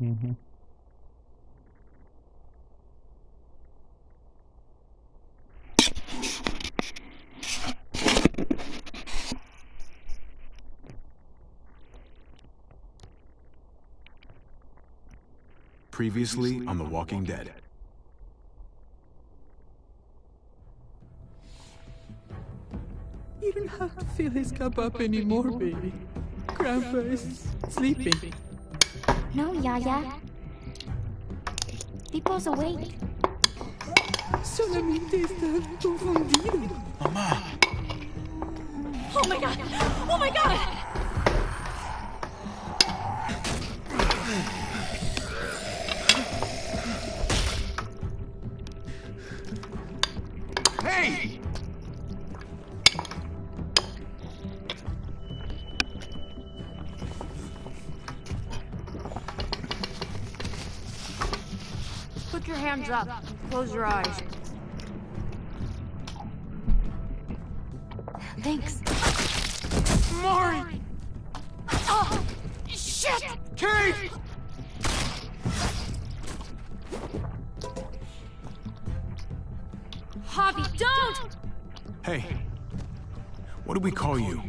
Mm-hmm. Previously on The Walking Dead. You don't have to fill his cup up anymore, baby. Grandpa is sleeping. No, Yaya. People's awake. Solamente está confundido. Mamá! Oh my god! Oh my god! Hey! Put your hands up. Close your eyes. Thanks. Mari! Oh, shit! Kate! Javi, don't! Hey, what do we call you?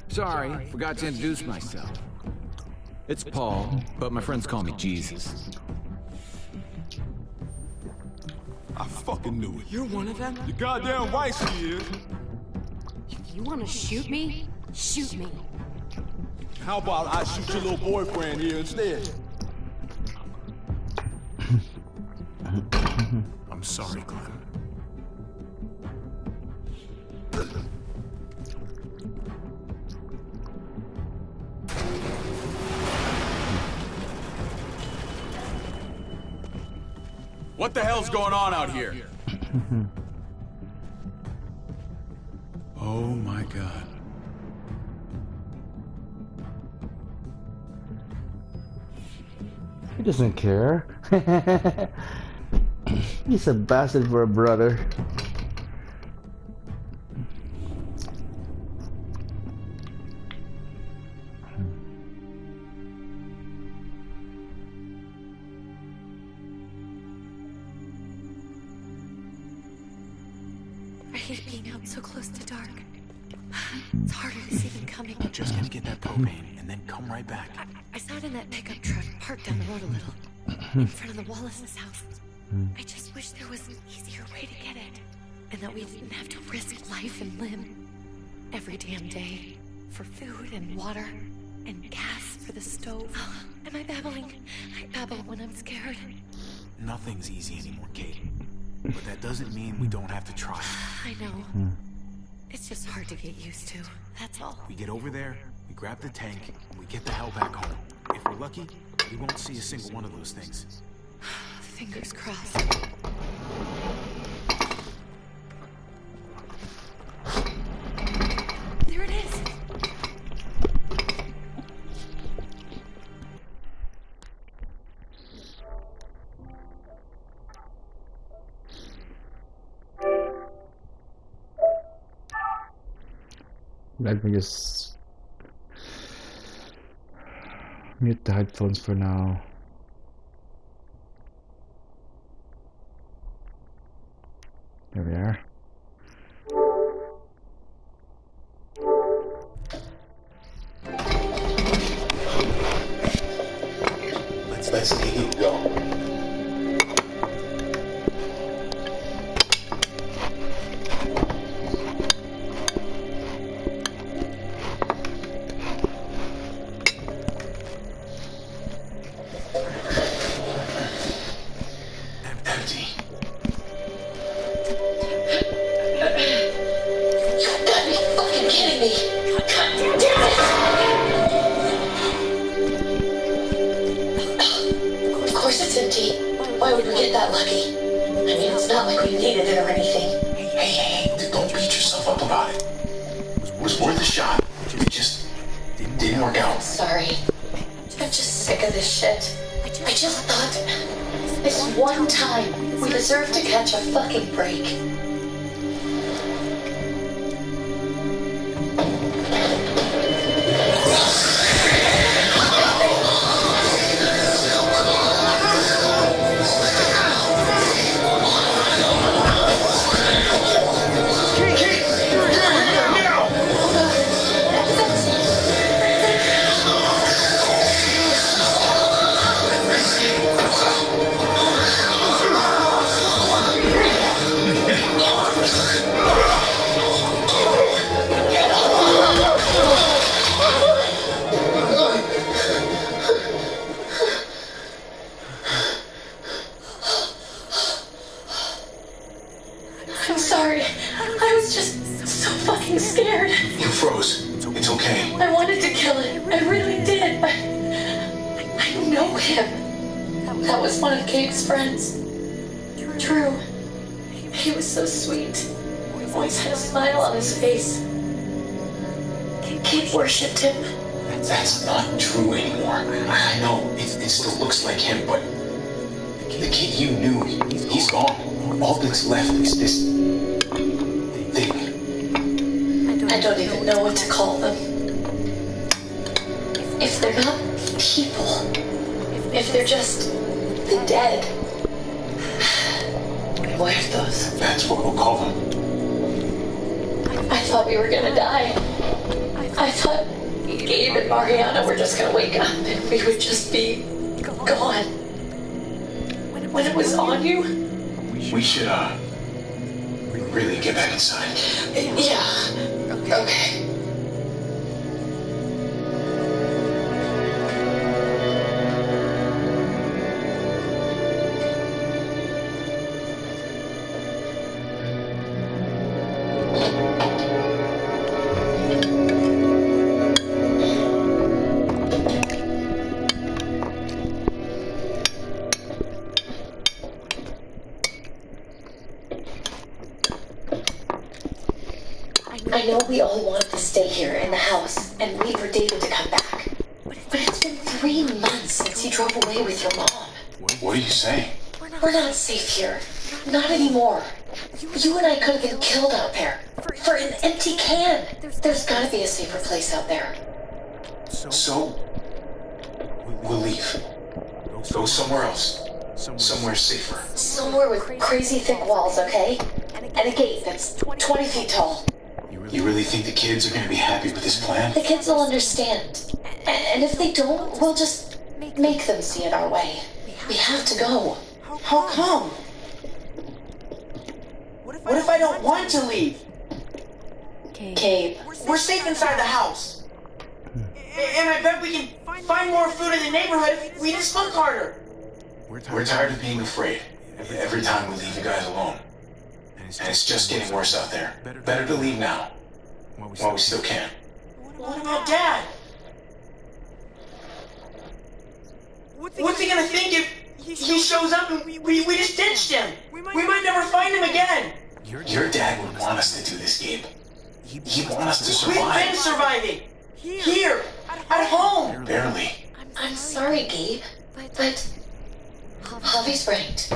Sorry, forgot to introduce myself. It's Paul, but my friends call me Jesus. I fucking knew it. You're one of them? You're goddamn right she is. If you want to shoot me, shoot me. How about I shoot your little boyfriend here instead? I'm sorry, Glenn. What the hell's going on out here? Oh my God. He doesn't care. He's a bastard for a brother. I hate being out so close to dark. It's harder to see them coming. I'm just gonna get that propane and then come right back. I sat in that pickup truck parked down the road a little, in front of the Wallace's house. I just wish there was an easier way to get it, and that we didn't have to risk life and limb every damn day for food and water and gas for the stove. Am I babbling? I babble when I'm scared. Nothing's easy anymore, Kate. But that doesn't mean we don't have to try. I know. It's just hard to get used to. That's all. We get over there, we grab the tank, and we get the hell back home. If we're lucky, we won't see a single one of those things. Fingers crossed. There it is. Let me just mute the headphones for now. There we are. Let's see you go. Empty. You gotta be fucking kidding me! God damn it! Of course it's empty. Why would we get that lucky? I mean, it's not like we needed it or anything. Hey, don't beat yourself up about it. It was worth a shot. It just didn't work out. Sorry. I'm just sick of this shit. I just thought this one time we deserve to catch a fucking break. froze. It's okay. I wanted to kill him. I really did. I know him. That was one of Gabe's friends. Drew. He was so sweet. Always had a smile on his face. Gabe worshipped him. That's not true anymore. I know, it still looks like him, but the kid you knew, he's gone. All that's left is this thing. I don't even know what to call them. If they're not people, if they're just the dead, muertos. That's what we'll call them. I thought we were gonna die. I thought Gabe and Mariana were just gonna wake up and we would just be gone. When it was on you? We should, really get back inside. Yeah. Okay. I know we all wanted to stay here in the house and wait for David to come back. But it's been 3 months since he drove away with your mom. What are you saying? We're not safe here. Not anymore. You and I could have been killed out there. For an empty can. There's gotta be a safer place out there. So, we'll leave. Go somewhere else. Somewhere safer. Somewhere with crazy thick walls, okay? And a gate that's 20 feet tall. You really think the kids are going to be happy with this plan? The kids will understand. And if they don't, we'll just make them see it our way. We have to go. How come? What if I don't want to leave? Gabe. We're safe inside the house. And I bet we can find more food in the neighborhood if we just look harder. We're tired of being afraid. Every time we leave you guys alone. And it's just getting worse out there. Better to leave now. While we still can. What about Dad? What's he gonna think if he shows up and we just ditched him? We might never find him again. Your dad would want us to do this, Gabe. He'd want us to We've been survive. surviving. Here. At home. Barely. I'm sorry, Gabe. But Javi's right.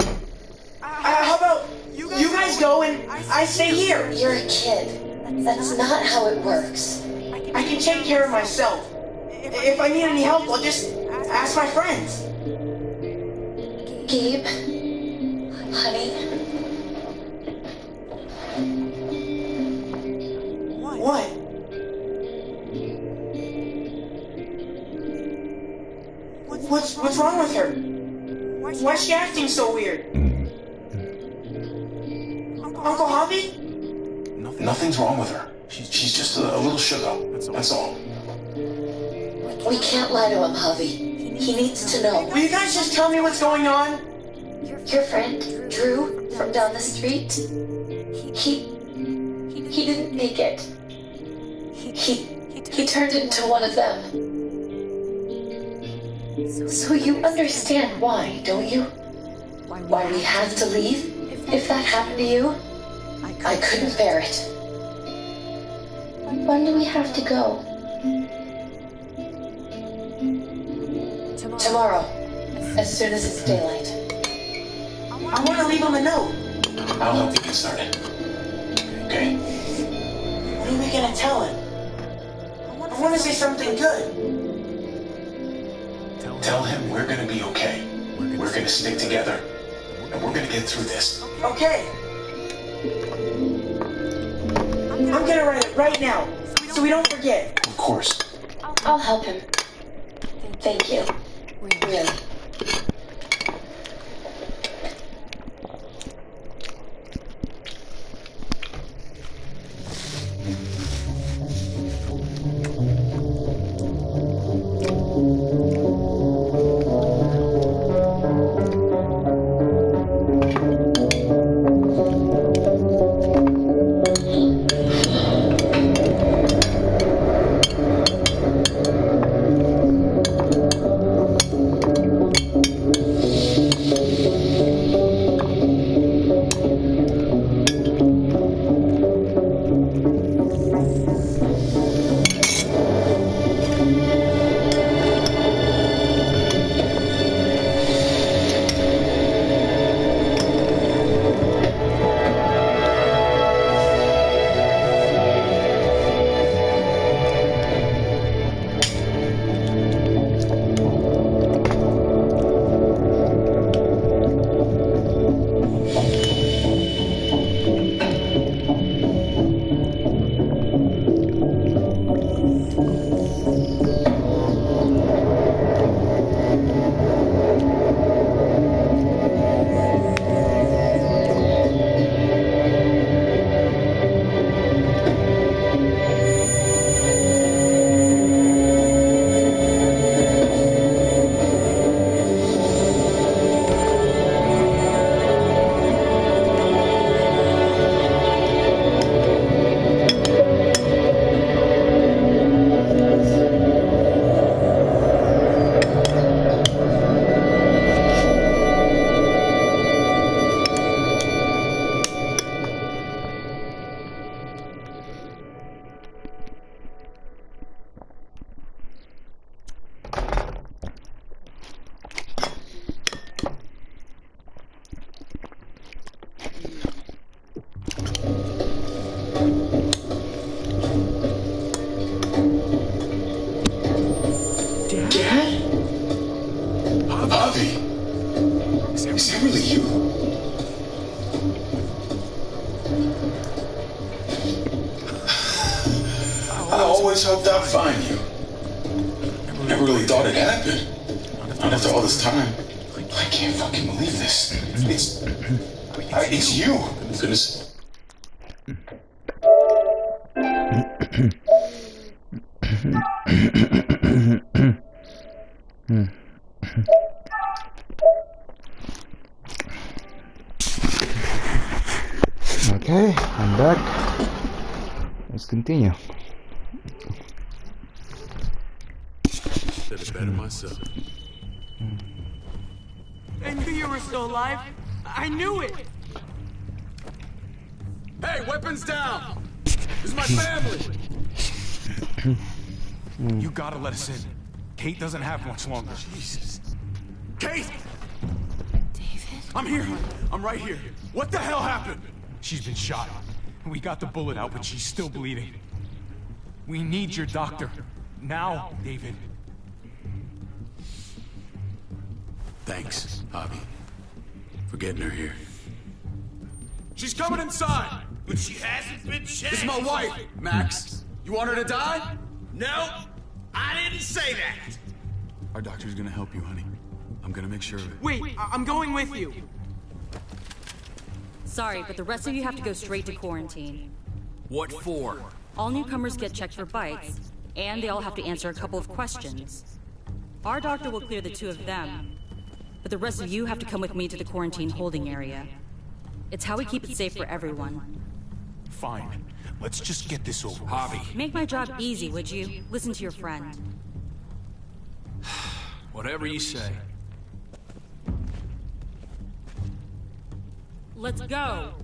How about you guys go and I stay here? You're a kid. That's not how it works. I can take care of myself. If I need any help, I'll just ask my friends. Gabe, honey, What? What's wrong with her? Why is she acting so weird? Uncle Javi? Nothing's wrong with her. She's just a little shook up. That's all. we can't lie to him, Javi. He needs to know. Will you guys just tell me what's going on? Your friend, Drew, from down the street, he didn't make it. He turned into one of them. So you understand why, don't you? Why we had to leave? If that happened to you, I couldn't bear it. When do we have to go? Tomorrow, as soon as it's daylight. I want to leave him a note. I'll help you get started. Okay? What are we gonna tell him? I want to say something good. Tell him we're gonna be okay. We're gonna stick together. And we're gonna get through this. Okay. I'm gonna write it right now, so we don't forget. Of course. I'll help him. Thank you. Really. always helped out find you. Never really thought it happened. Not after all this time. I can't fucking believe this. It's you. Goodness. Okay, I'm back. Let's continue. Said it better myself. I knew you were still alive. I knew it. Hey, weapons down! This is my family! You gotta let us in. Kate doesn't have much longer. Jesus. Kate! David? I'm here. I'm right here. What the hell happened? She's been shot. We got the bullet out, but she's still bleeding. We need your doctor. Now, David. Thanks, Javi, for getting her here. She's coming inside! But she hasn't been checked. This is my wife, Max. You want her to die? No, I didn't say that. Our doctor's gonna help you, honey. I'm gonna make sure of it. Wait, I'm going with you. Sorry, but the rest of you have to go straight to quarantine. What for? All newcomers get checked for bites, and they all have to answer a couple of questions. Our doctor will clear the two of them, but the rest of you have to come with me to the quarantine holding area. It's how we keep it safe for everyone. Fine. Let's just get this over with. Javi. Make my job easy, would you? Listen to your friend. Whatever you say. Let's go!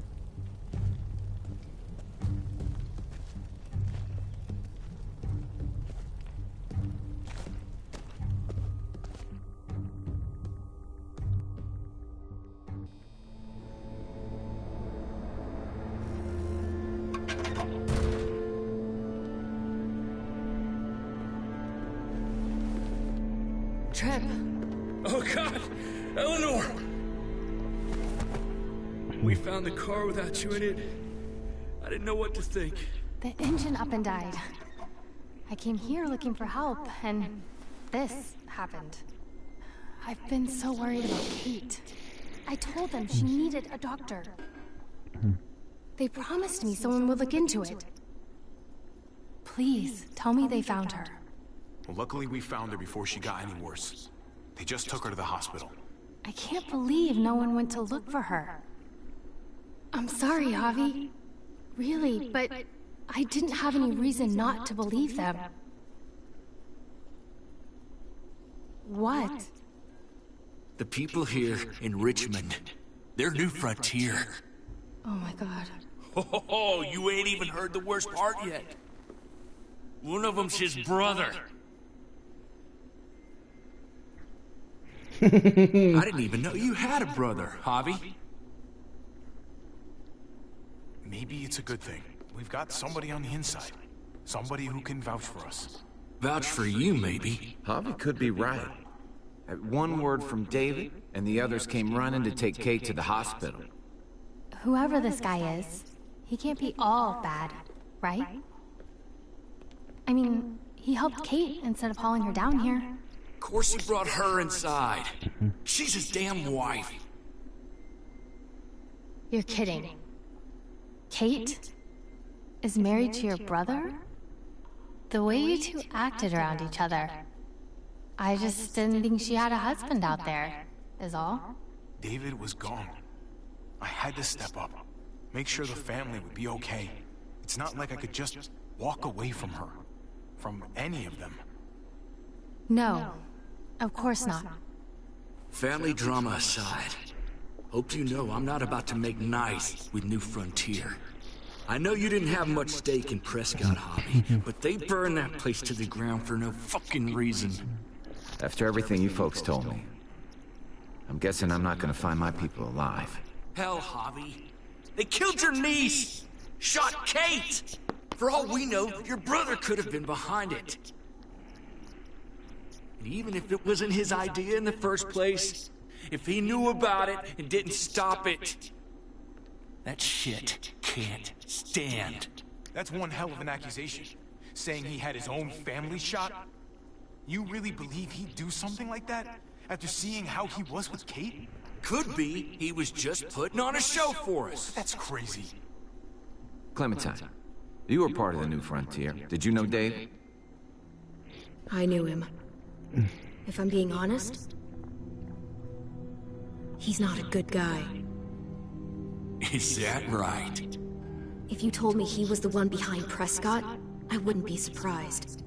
Trip. Oh God, Eleanor! We found the car without you in it. I didn't know what to think. The engine up and died. I came here looking for help, and this happened. I've been so worried about Kate. I told them she needed a doctor. They promised me someone would look into it. Please, tell me they found her. Well, luckily we found her before she got any worse. They just took her to the hospital. I can't believe no one went to look for her. I'm sorry, Javi. Really, but I didn't have any reason not to believe them. What? The people here in Richmond, they're New Frontier. Oh my God. Oh, you ain't even heard the worst part yet. One of them's his brother. I didn't even know you had a brother, Javi. Maybe it's a good thing. We've got somebody on the inside. Somebody who can vouch for us. Vouch for you, maybe. Javi could be right. At one word from David, and the others came running to take Kate to the hospital. Whoever this guy is, he can't be all bad, right? I mean, he helped Kate instead of hauling her down here. Of course he brought her inside. She's his damn wife. You're kidding. Kate is married to your brother? The way you two acted around each other. I just didn't think she had a husband out there, is all. David was gone. I had to step up. Make sure the family would be okay. It's not like I could just walk away from her. From any of them. No, of course not. Family drama aside, hope you know I'm not about to make nice with New Frontier. I know you didn't have much stake in Prescott, Javi, but they burned that place to the ground for no fucking reason. After everything you folks told me, I'm guessing I'm not gonna find my people alive. Hell, Javi. They killed your niece! Shot Kate! For all we know, your brother could have been behind it. And even if it wasn't his idea in the first place, if he knew about it and didn't stop it, that shit can't stand. That's one hell of an accusation. saying he had his own family shot? You really believe he'd do something like that? After seeing how he was with Kate? Could be he was just putting on a show for us. That's crazy. Clementine, you were part of the New Frontier. Did you know Dave? I knew him. If I'm being honest, he's not a good guy. Is that right? If you told me he was the one behind Prescott, I wouldn't be surprised.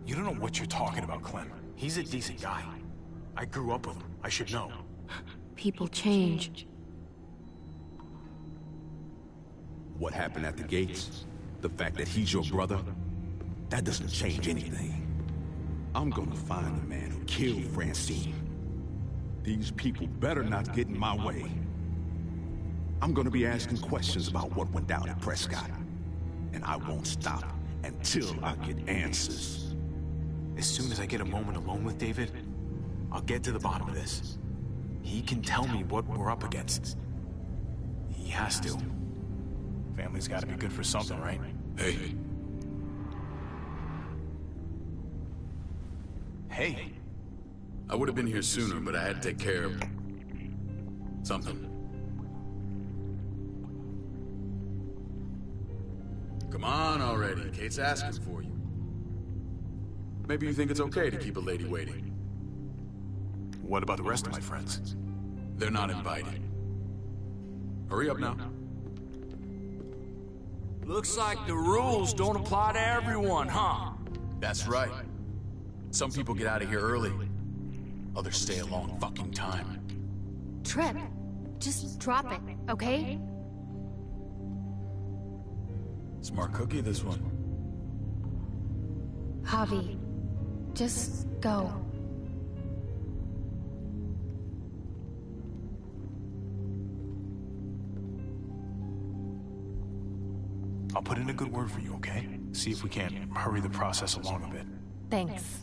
You don't know what you're talking about, Clem. He's a decent guy. I grew up with him. I should know. People change. What happened at the gates? The fact that he's your brother? That doesn't change anything. I'm gonna find the man who killed Francine. These people better not get in my way. I'm gonna be asking questions about what went down at Prescott. And I won't stop until I get answers. As soon as I get a moment alone with David, I'll get to the bottom of this. He can tell me what we're up against. He has to. Family's gotta be good for something, right? Hey. Hey. I would have been here sooner, but I had to take care of something. Come on already. Kate's asking for you. Maybe you think it's okay to keep a lady waiting. What about the rest of my friends? They're not invited. Hurry up now. Looks like the rules don't apply to everyone, huh? That's right. Some people get out of here early. Others stay a long fucking time. Trip, just drop it, okay? Smart cookie, this one. Javi, just go. I'll put in a good word for you, okay? See if we can't hurry the process along a bit. Thanks.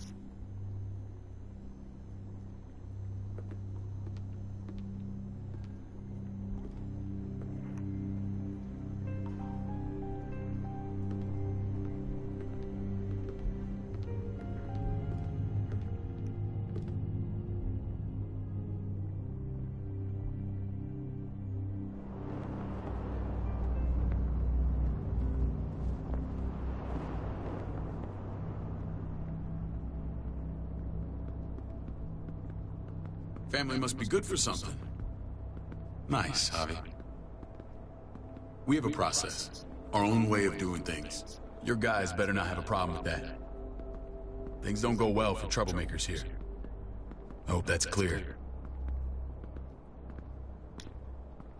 Family must be good for something. Nice, Javi. We have a process. Our own way of doing things. Your guys better not have a problem with that. Things don't go well for troublemakers here. I hope that's clear.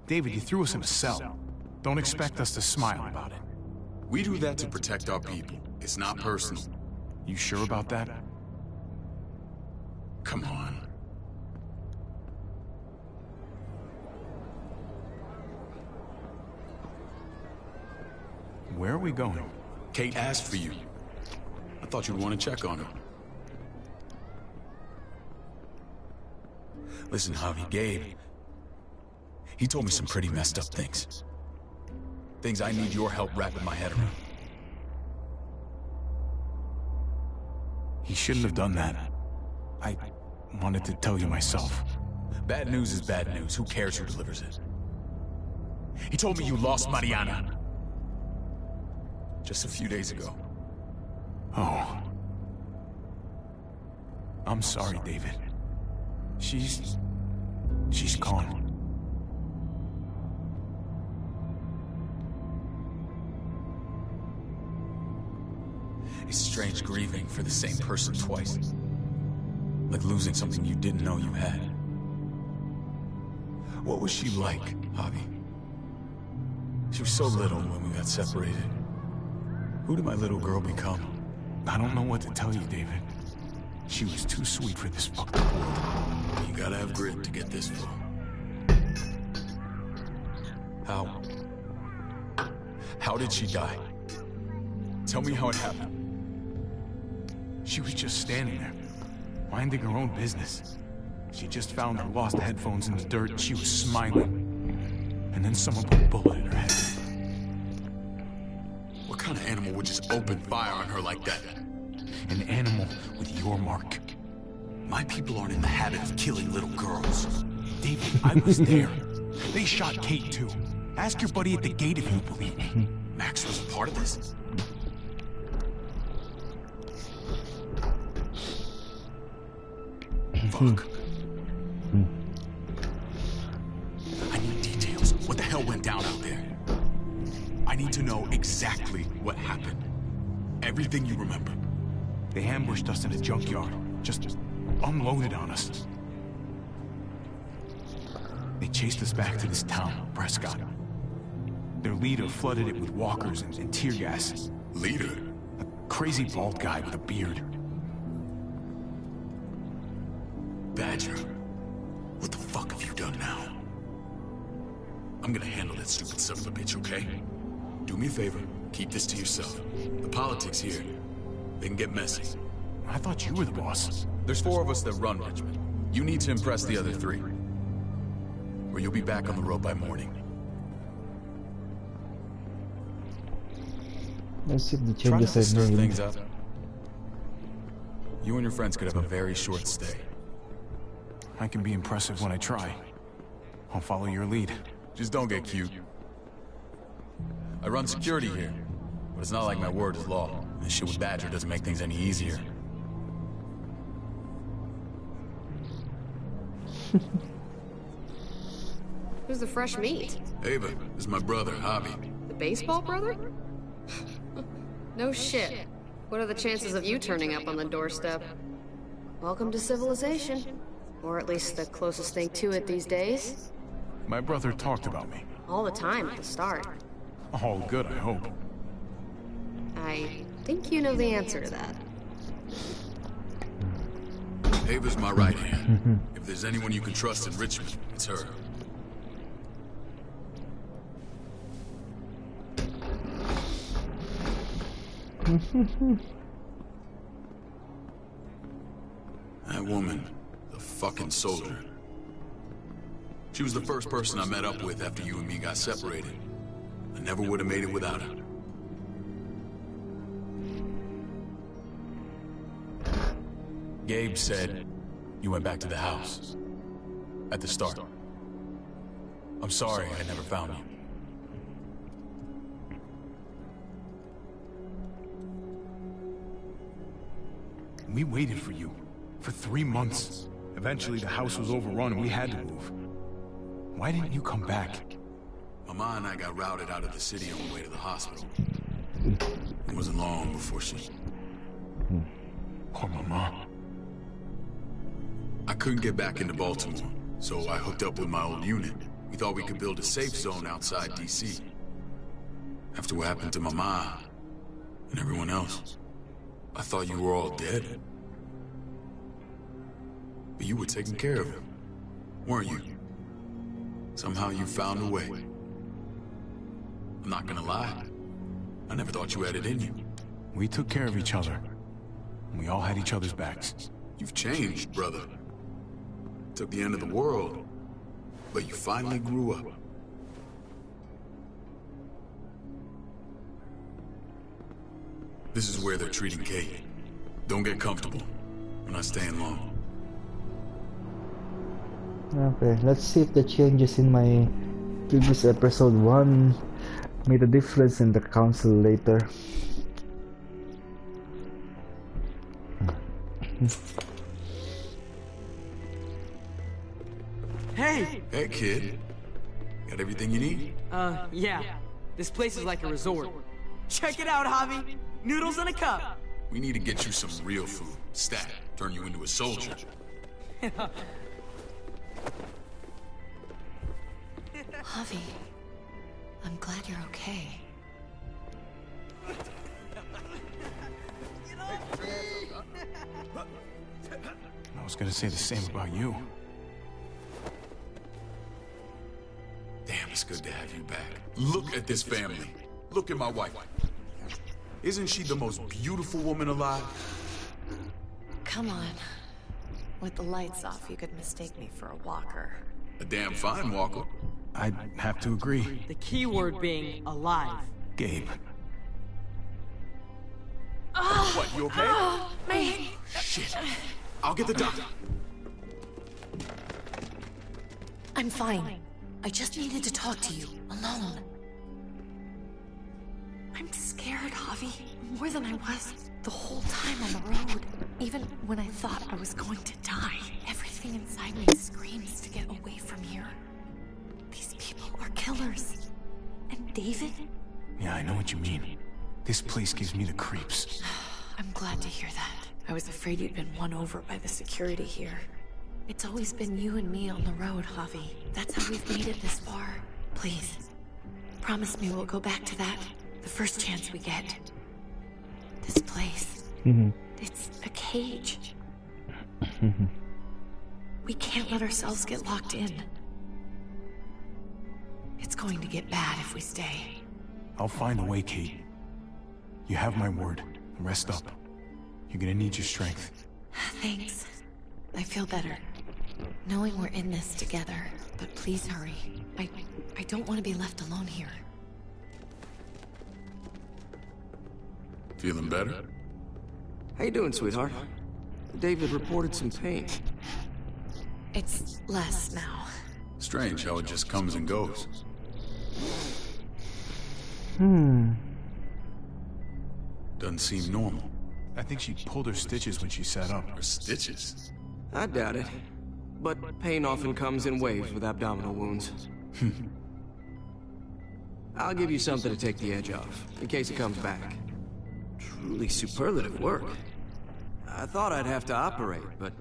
David, you threw us in a cell. Don't expect us to smile about it. We do that to protect our people. It's not personal. You sure about that? Come on. Where are we going? Kate asked for you. I thought you'd want to check on her. Listen, Javi, Gabe... he told me some pretty messed up things. Things I need your help wrapping my head around. He shouldn't have done that. I wanted to tell you myself. Bad news is bad news. Who cares who delivers it? He told me you lost Mariana. Just a few days ago. Oh. I'm sorry, David. She's gone. It's strange grieving for the same person twice. Like losing something you didn't know you had. What was she like, Javi? She was so little when we got separated. Who did my little girl become? I don't know what to tell you, David. She was too sweet for this fucked up world. You gotta have grit to get this far. How did she die? Tell me how it happened. She was just standing there, minding her own business. She just found her lost headphones in the dirt and she was smiling. And then someone put a bullet in her head. What kind of animal would just open fire on her like that? An animal with your mark. My people aren't in the habit of killing little girls. David, I was there. They shot Kate too. Ask your buddy at the gate if you believe me. Max was a part of this? Fuck. I need details. What the hell went down out there? I need to know exactly what happened. Everything you remember. They ambushed us in a junkyard. Just unloaded on us. They chased us back to this town, Prescott. Their leader flooded it with walkers and tear gas. Leader? A crazy bald guy with a beard. Badger, what the fuck have you done now? I'm gonna handle that stupid son of a bitch, okay? Do me a favor, keep this to yourself. The politics here, they can get messy. I thought you were the boss. There's 4 of us that run Richmond. You need to impress the other 3. Or you'll be back on the road by morning. Let's see if the Try not changes to are stir made. things up. You and your friends could have a very short stay. I can be impressive when I try. I'll follow your lead. Just don't get cute. I run security here, but it's not like my word is law. This shit with Badger doesn't make things any easier. Who's the fresh meat? Ava, this is my brother, Javi. The baseball brother? No shit. What are the chances of you turning up on the doorstep? Welcome to civilization. Or at least the closest thing to it these days. My brother talked about me. All the time at the start. All good, I hope. I think you know the answer to that. Ava's my right hand. If there's anyone you can trust in Richmond, it's her. That woman, the fucking soldier. She was the first person I met up with after you and me got separated. I never would have made it without her. Gabe said you went back to the house. At the start. I'm sorry I never found you. We waited for you. For 3 months. Eventually the house was overrun and we had to move. Why didn't you come back? Mama and I got routed out of the city on the way to the hospital. It wasn't long before she... Poor Mama. I couldn't get back into Baltimore, so I hooked up with my old unit. We thought we could build a safe zone outside D.C. After what happened to Mama and everyone else, I thought you were all dead. But you were taking care of him, weren't you? Somehow you found a way. I'm not gonna lie. I never thought you had it in you. We took care of each other. We all had each other's backs. You've changed, brother. Took the end of the world, but you finally grew up. This is where they're treating Kate. Don't get comfortable. We're not staying long. Okay, let's see if the changes in my previous episode 1 made a difference in the council later. Hey! Hey, kid. Got everything you need? Yeah. This place is like a resort. Check it out, Javi. Noodles in a cup. We need to get you some real food. Stat. Turn you into a soldier. Javi, I'm glad you're okay. I was gonna say the same about you. Damn, it's good to have you back. Look at this family. Look at my wife. Isn't she the most beautiful woman alive? Come on. With the lights off, you could mistake me for a walker. A damn fine walker. I'd have to agree. The key word being alive. Gabe, What, you okay? Shit. I'll get the doctor. I'm fine. I just needed to talk to you, alone. I'm scared, Javi. More than I was the whole time on the road. Even when I thought I was going to die, everything inside me screams to get away from here. These people are killers. And David? Yeah, I know what you mean. This place gives me the creeps. I'm glad to hear that. I was afraid you'd been won over by the security here. It's always been you and me on the road, Javi. That's how we've made it this far. Please, promise me we'll go back to that the first chance we get. This place. It's a cage. We can't let ourselves get locked in. It's going to get bad if we stay. I'll find a way, Kate. You have my word. Rest up. You're gonna need your strength. Thanks. I feel better. Knowing we're in this together. But please hurry. I don't want to be left alone here. Feeling better? How you doing, sweetheart? David reported some pain. It's less now. Strange how it just comes and goes. Doesn't seem normal. I think she pulled her stitches when she sat up. Her stitches? I doubt it. But pain often comes in waves with abdominal wounds. I'll give you something to take the edge off, in case it comes back. Truly superlative work. I thought I'd have to operate, but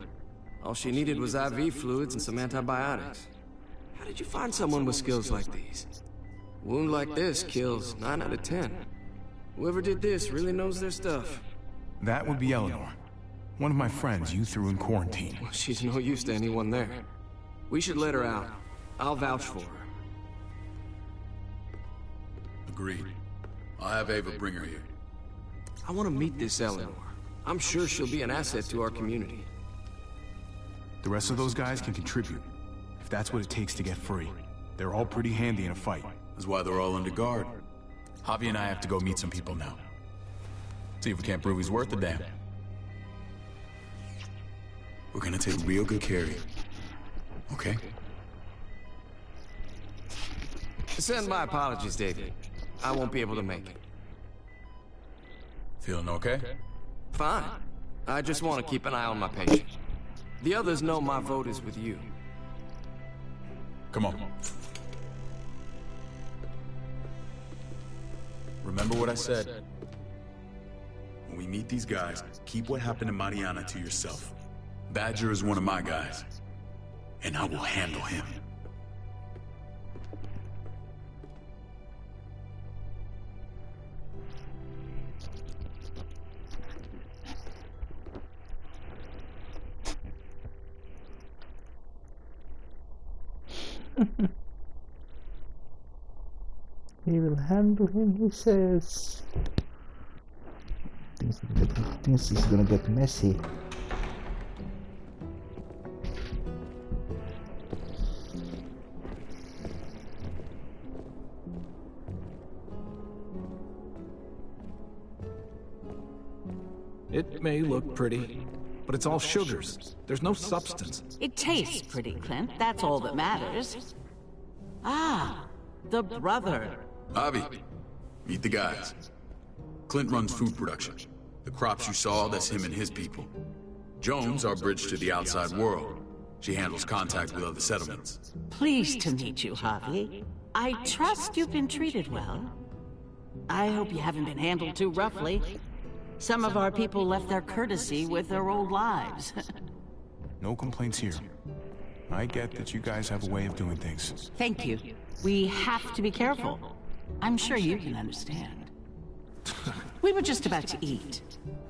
all she needed was IV fluids and some antibiotics. How did you find someone with skills like these? A wound like this kills 9 out of 10. Whoever did this really knows their stuff. That would be Eleanor. One of my friends you threw in quarantine. Well, she's no use to anyone there. We should let her out. I'll vouch for her. Agreed. I'll have Ava bring her here. I want to meet this Eleanor. I'm sure she'll be an asset to our community. The rest of those guys can contribute, if that's what it takes to get free. They're all pretty handy in a fight. That's why they're all under guard. Javi and I have to go meet some people now. See if we can't prove he's worth a damn. We're gonna take real good care of you. Okay? Send my apologies, David. I won't be able to make it. Feeling okay? Fine. I just want to keep an eye on my patient. The others know my vote is with you. Come on. Remember what I said. When we meet these guys, keep what happened to Mariana to yourself. Badger is one of my guys, and I will handle him. He will handle him, he says. Things is gonna get messy. It may look pretty, but it's all sugars. There's no substance. It tastes pretty, Clint. That's all that matters. Ah, the brother. Javi, meet the guys. Clint runs food production. The crops you saw, that's him and his people. Jones, our bridge to the outside world. She handles contact with other settlements. Pleased to meet you, Javi. I trust you've been treated well. I hope you haven't been handled too roughly. Some of our people left their courtesy with their old lives. No complaints here. I get that you guys have a way of doing things. Thank you. We have to be careful. I'm sure you can understand. We were just about to eat.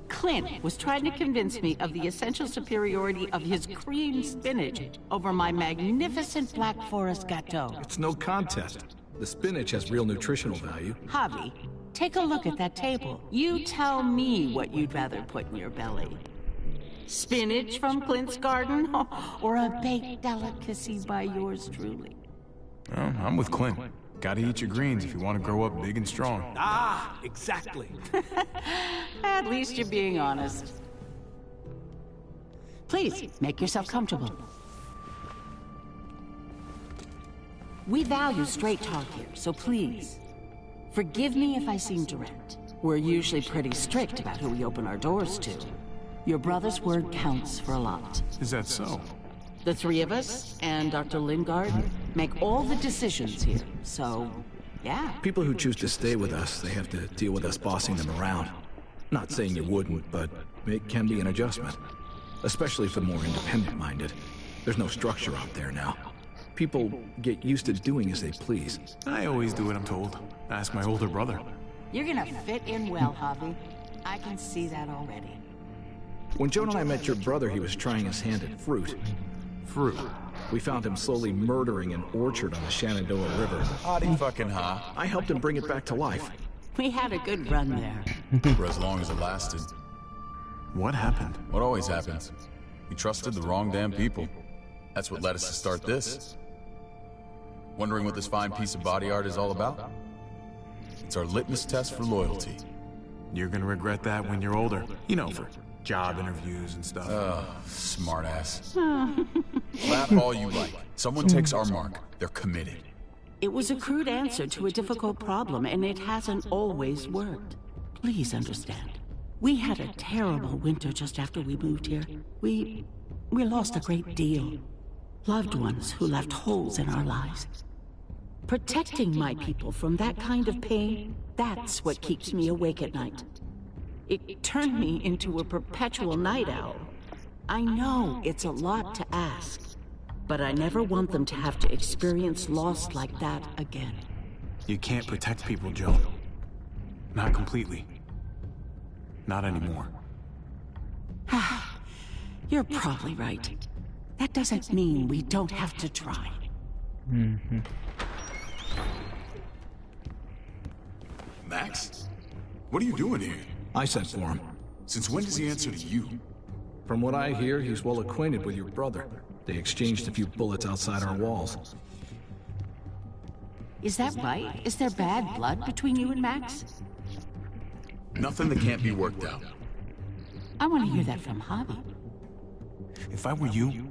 Clint was trying to convince me of the essential superiority of his cream spinach over my magnificent Black Forest gâteau. It's no contest. The spinach has real nutritional value. Javi, take a look at that table. You tell me what you'd rather put in your belly. Spinach from Clint's garden, or a baked delicacy by yours truly? I'm with Clint. Gotta eat your greens if you want to grow up big and strong. Ah, exactly. At least you're being honest. Please, make yourself comfortable. We value straight talk here, so please, forgive me if I seem direct. We're usually pretty strict about who we open our doors to. Your brother's word counts for a lot. Is that so? The three of us and Dr. Lingard make all the decisions here, so, yeah. People who choose to stay with us, they have to deal with us bossing them around. Not saying you wouldn't, but it can be an adjustment. Especially for the more independent-minded. There's no structure out there now. People get used to doing as they please. I always do what I'm told. Ask my older brother. You're gonna fit in well, Javi. I can see that already. When Joan and I met your brother, he was trying his hand at fruit. Fruit? We found him slowly murdering an orchard on the Shenandoah River. Howdy fucking ha. I helped him bring it back to life. We had a good run there. For as long as it lasted. What happened? What always happens. We trusted the wrong damn people. That's what led us to start this. Wondering what this fine piece of body art is all about? It's our litmus test for loyalty. You're gonna regret that when you're older. You know, for job interviews and stuff. Smartass. Laugh all you like. Someone takes our mark, they're committed. It was a crude answer to a difficult problem, and it hasn't always worked. Please understand. We had a terrible winter just after we moved here. We lost a great deal. Loved ones who left holes in our lives. Protecting my people from that kind of pain, that's what keeps me awake at night. It turned me into a perpetual night owl. I know it's a lot to ask, but I never want them to have to experience loss like that again. You can't protect people, Joe. Not completely. Not anymore. You're probably right. That doesn't mean we don't have to try. Max? What are you doing here? I sent for him. Since when does he answer to you? From what I hear, he's well acquainted with your brother. They exchanged a few bullets outside our walls. Is that right? Is there bad blood between you and Max? Nothing that can't be worked out. I want to hear that from Javi. If I were you,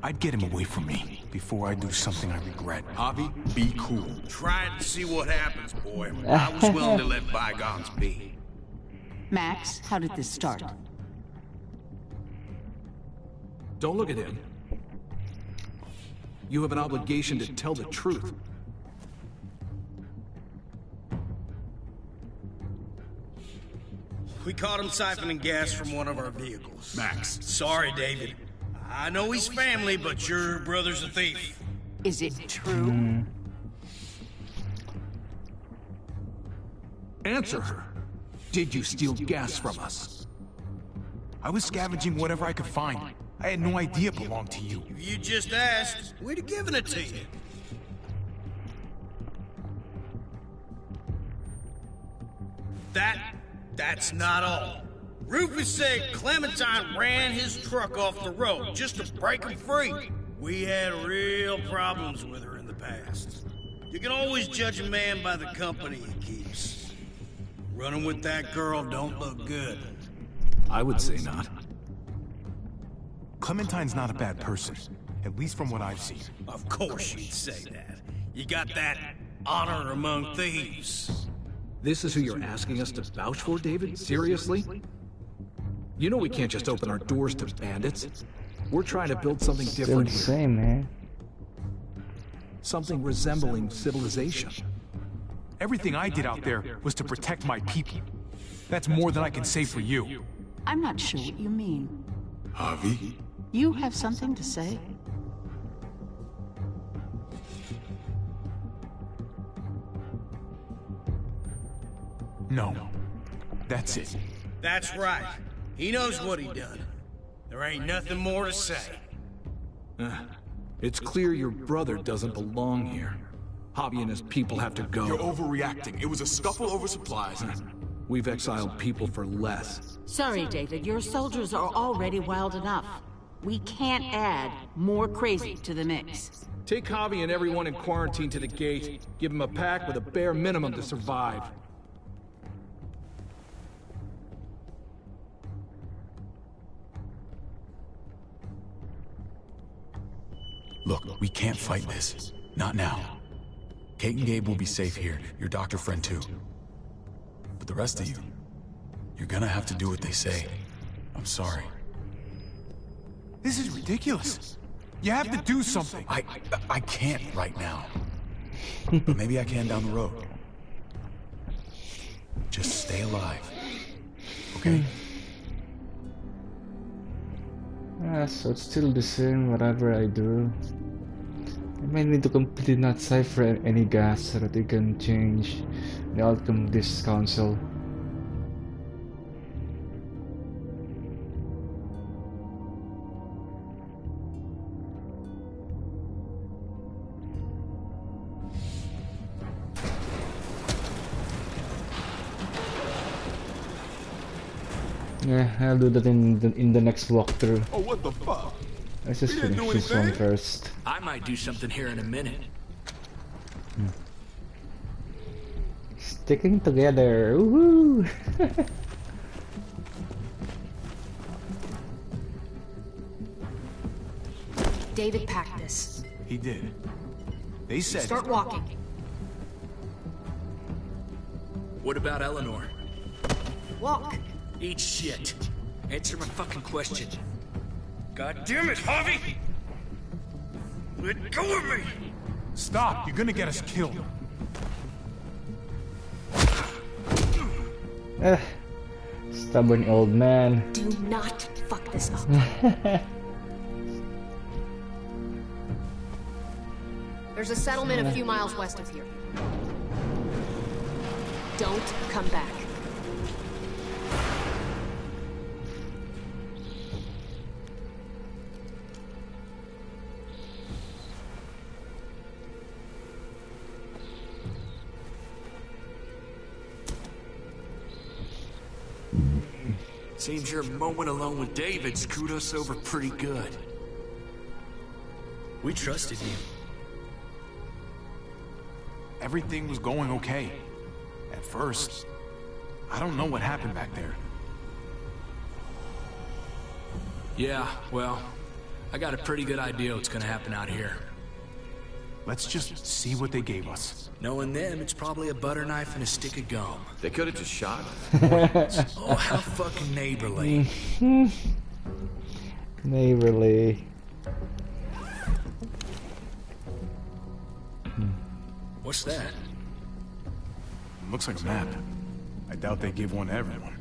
I'd get him away from me before I do something I regret. Javi, be cool. Tried to see what happens, boy. I was willing to let bygones be. Max, how did this start? Don't look at him. You have an obligation to tell the truth. We caught him siphoning gas from one of our vehicles. Max. Sorry, David. I know he's family, but your brother's a thief. Is it true? Answer her. Did you steal gas from us? I was scavenging whatever I could find. I had no idea it belonged to you. If you just asked, we'd have given it to you. That's not all. Rufus said Clementine ran his truck off the road just to break him free. We had real problems with her in the past. You can always judge a man by the company he keeps. Running with that girl don't look good. I would say not. Clementine's not a bad person, at least from what I've seen. Of course you'd say that. You got that honor among thieves. This is who you're asking us to vouch for, David? Seriously? You know we can't just open our doors to bandits. We're trying to build something different here. Still the same, man. Something resembling civilization. Everything I did out there was to protect my people. That's more than I can say for you. I'm not sure what you mean. Javi? You have something to say? No. That's it. That's right. He knows what he done. There ain't nothing more to say. It's clear your brother doesn't belong here. Javi and his people have to go. You're overreacting. It was a scuffle over supplies. We've exiled people for less. Sorry, David. Your soldiers are already wild enough. We can't add more crazy to the mix. Take Javi and everyone in quarantine to the gate. Give them a pack with a bare minimum to survive. Look, we can't fight this. Not now. Kate and Gabe will be safe here, your doctor friend too. But the rest of you, you're gonna have to do what they say. I'm sorry. This is ridiculous. You have to do something. I can't right now. But maybe I can down the road. Just stay alive. Okay? Yeah, so it's still the same whatever I do. I might need to completely not cipher any gas so that it can change the outcome of this council. Yeah, I'll do that in the next walkthrough. Oh, what the fuck? Let's just finish this one first. I might do something here in a minute. Sticking together, woohoo! David packed this. He did. They said... Start walking. What about Eleanor? Walk. Eat shit. Answer my fucking question. God damn it, Javi! Let go of me! Stop, you're gonna get us killed. Stubborn old man. Do not fuck this up. There's a settlement a few miles west of here. Don't come back. Seems your moment alone with David screwed us over pretty good. We trusted you. Everything was going okay. At first. I don't know what happened back there. Yeah, well, I got a pretty good idea what's gonna happen out here. Let's just see what they gave us. Knowing them, it's probably a butter knife and a stick of gum. They could have just shot us. Oh, how fucking neighborly. Neighborly. What's that? Looks like a map. I doubt they give one to everyone.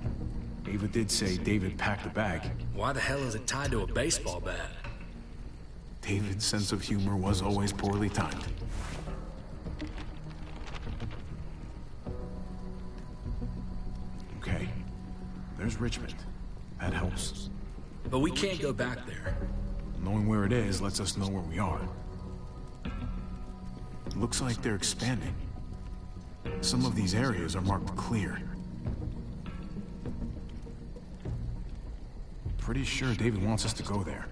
Ava did say David packed the bag. Why the hell is it tied to a baseball bat? David's sense of humor was always poorly timed. Okay. There's Richmond. That helps. But we can't go back there. Knowing where it is lets us know where we are. Looks like they're expanding. Some of these areas are marked clear. Pretty sure David wants us to go there.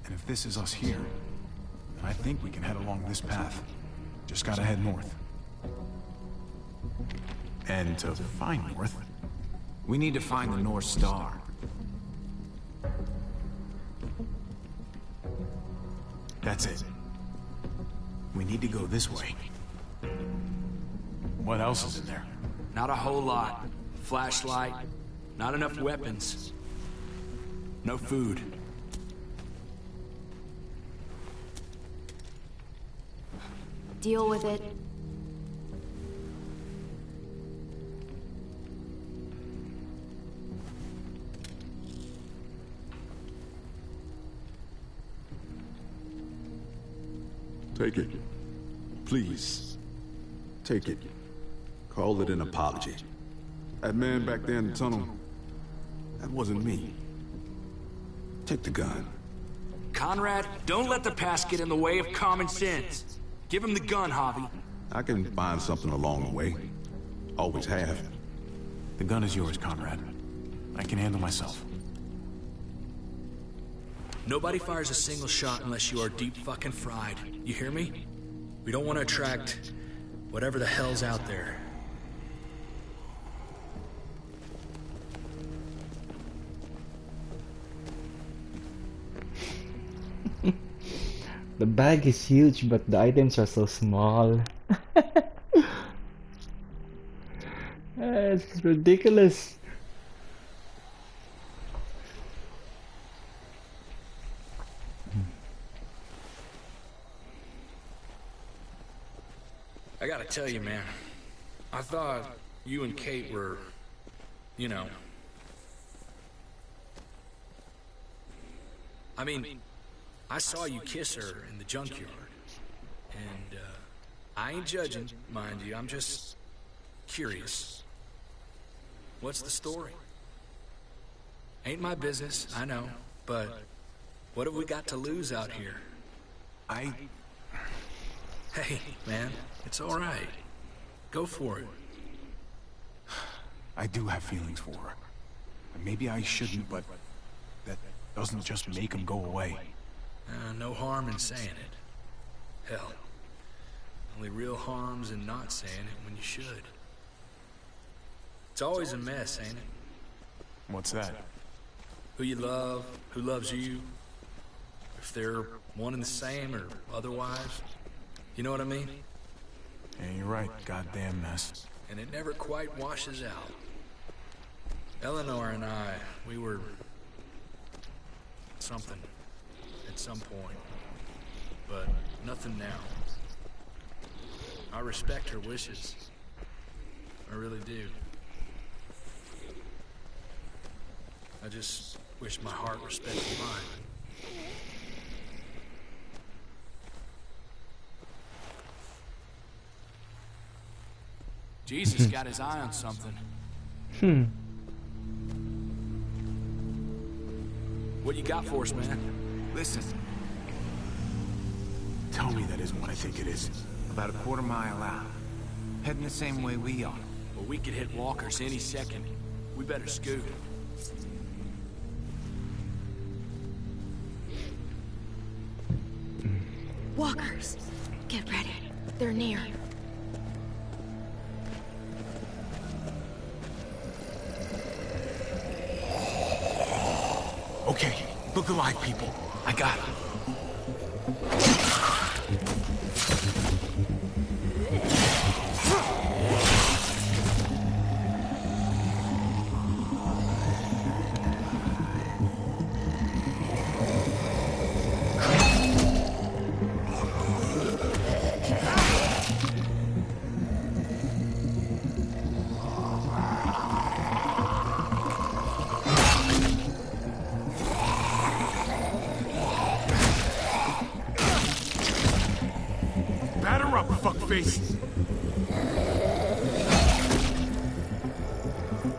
And if this is us here, then I think we can head along this path. Just gotta head north. And to find north, We need to find the North Star. that's it. We need to go this way. What else is in there? Not a whole lot. Flashlight, not enough weapons. No food. Deal with it. Take it. Please. Take it. Call it an apology. That man back there in the tunnel, that wasn't me. Take the gun. Conrad, don't let the past get in the way of common sense. Give him the gun, Javi. I can find something along the way. Always have. The gun is yours, Conrad. I can handle myself. Nobody fires a single shot unless you are deep fucking fried. You hear me? We don't want to attract whatever the hell's out there. The bag is huge, but the items are so small. It's ridiculous. I gotta tell you, man. I thought you and Kate were, you know... I mean, I saw you kiss her in the junkyard. And, I ain't judging, mind you. I'm just curious. What's the story? Ain't my business, I know. But what have we got to lose out here? Hey, man, it's all right. Go for it. I do have feelings for her. Maybe I shouldn't, but that doesn't just make them go away. No harm in saying it. Hell, only real harm's in not saying it when you should. It's always a mess, ain't it? What's that? Who you love, who loves you, if they're one and the same or otherwise. You know what I mean? Yeah, you're right. Goddamn mess. And it never quite washes out. Eleanor and I, we were... something. At some point. But nothing now. I respect her wishes. I really do. I just wish my heart respected mine. Jesus got his eye on something. What you got for us, man? Listen. Tell me that isn't what I think it is. About a quarter mile out. Heading the same way we are. Well, we could hit walkers any second. We better scoot. Walkers! Get ready. They're near. Okay, look alive, people. I got it.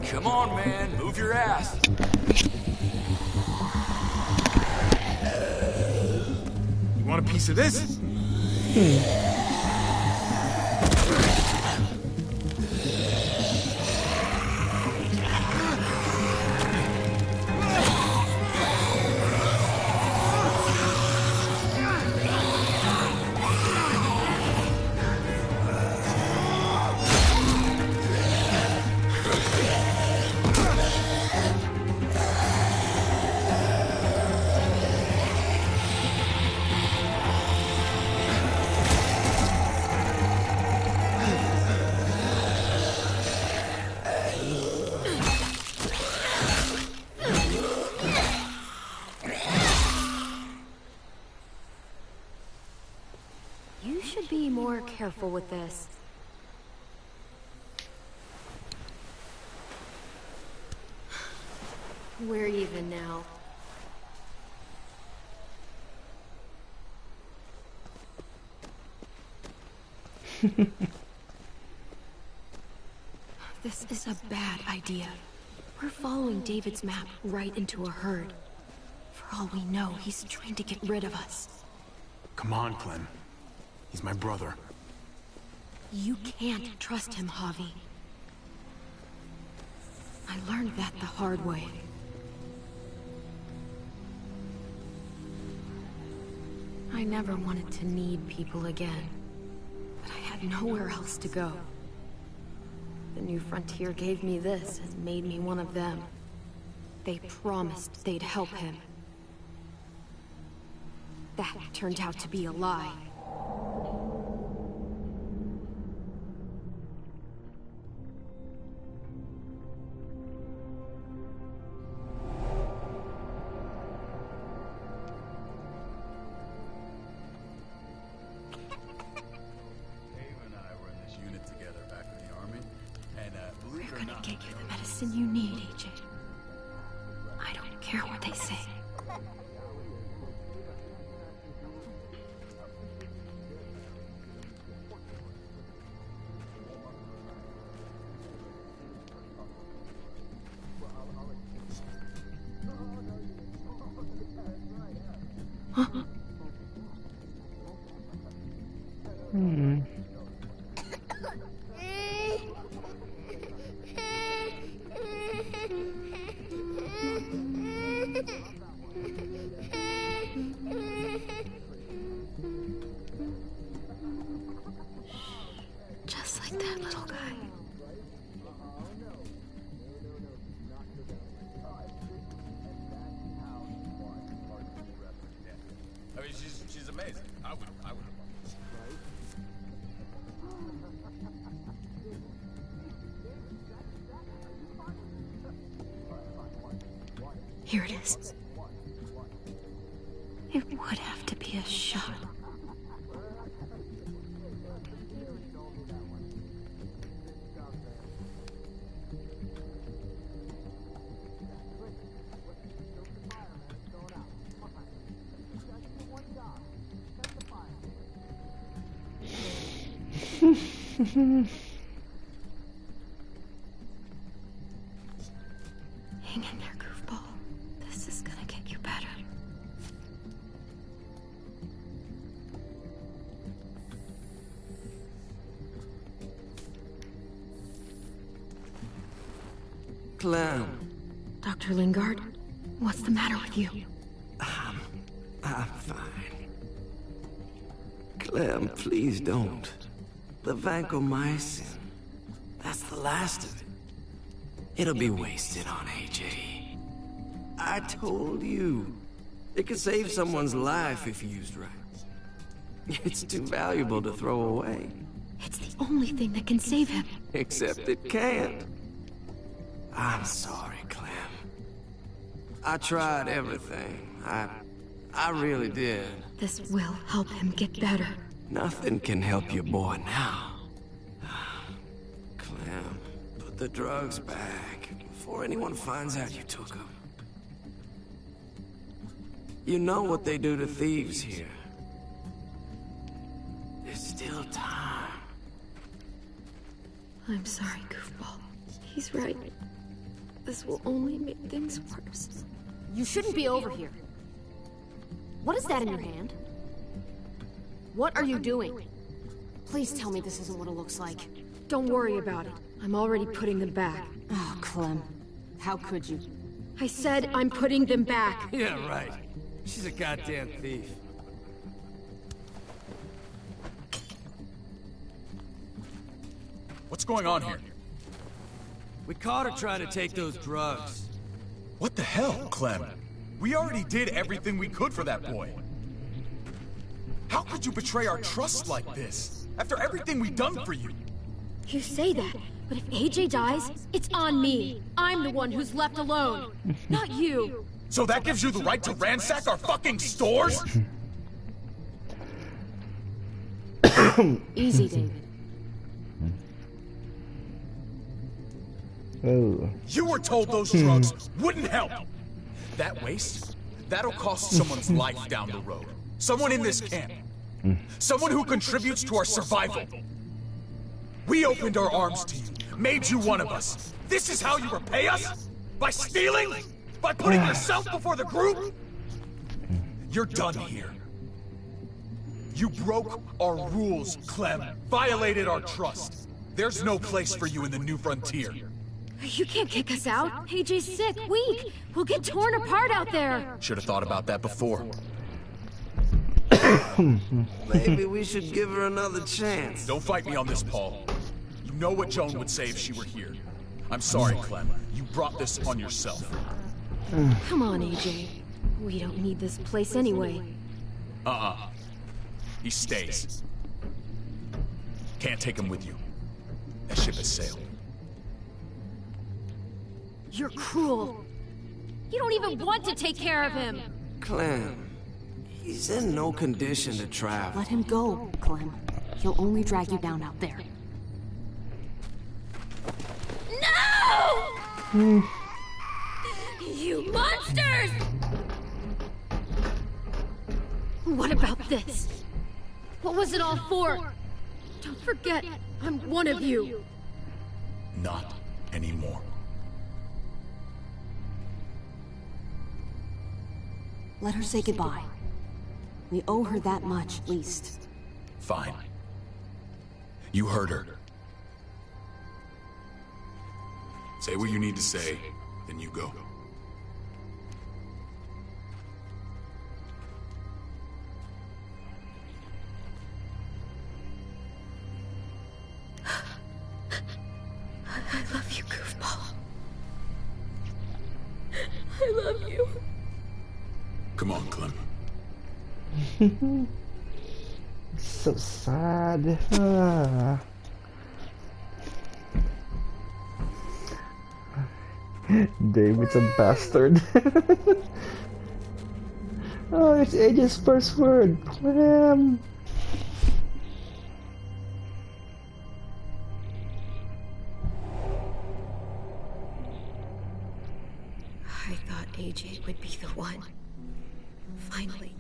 Come on, man. Move your ass. You want a piece of this? You should be more careful with this. We're even now. This is a bad idea. We're following David's map right into a herd. For all we know, he's trying to get rid of us. Come on, Clem. He's my brother. You can't trust him, Javi. I learned that the hard way. I never wanted to need people again. But I had nowhere else to go. The New Frontier gave me this and made me one of them. They promised they'd help him. That turned out to be a lie. We're gonna get you the medicine you need, AJ. I don't care what they say. Huh? Just like that little guy. I mean, she's amazing. I would. Here it is. It would have to be a shot. Hang in there, goofball. This is gonna get you better. Clem. Dr. Lingard, what's the matter with you? I'm fine. Clem, please don't. The vancomycin. That's the last of it. It'll be wasted on AJ. I told you. It could save someone's life if used right. It's too valuable to throw away. It's the only thing that can save him. Except it can't. I'm sorry, Clem. I tried everything. I really did. This will help him get better. Nothing can help your boy now. Clem, put the drugs back before anyone finds out you took them. You know what they do to thieves here. There's still time. I'm sorry, goofball. He's right. This will only make things worse. You shouldn't be over here. What is that in your hand? What are you doing? Please tell me this isn't what it looks like. Don't worry about it. I'm already putting them back. Oh, Clem. How could you? I said I'm putting them back. Yeah, right. She's a goddamn thief. What's going on here? We caught her trying to take those drugs. What the hell, Clem? We already did everything we could for that boy. How could you betray our trust like this? After everything we've done for you? You say that, but if AJ dies, it's on me. I'm the one who's left alone, not you. So that gives you the right to ransack our fucking stores? Easy, David. Oh. You were told those drugs wouldn't help. That waste, that'll cost someone's life down the road. Someone in this camp. Someone who contributes to our survival. We opened our arms to you, made you one of us. This is how you repay us? By stealing? By putting yourself before the group? You're done here. You broke our rules, Clem. Violated our trust. There's no place for you in the New Frontier. You can't kick us out. AJ's sick, weak. We'll get torn apart out there. Should have thought about that before. Maybe we should give her another chance. Don't fight me on this, Paul. You know what Joan would say if she were here. I'm sorry, Clem. You brought this on yourself. Come on, AJ. We don't need this place anyway. He stays. Can't take him with you. That ship has sailed. You're cruel. You don't even want to take care of him. Clem, he's in no condition to travel. Let him go, Clem. He'll only drag you down out there. No! You monsters! What about this? What was it all for? Don't forget, I'm one of you. Not anymore. Let her say goodbye. We owe her that much, at least. Fine. You heard her. Say what you need to say, then you go. I love you, goofball. I love you. Come on, Clem. So sad. David's a bastard. Oh, it's AJ's first word. Clem. I thought AJ would be the one. Finally.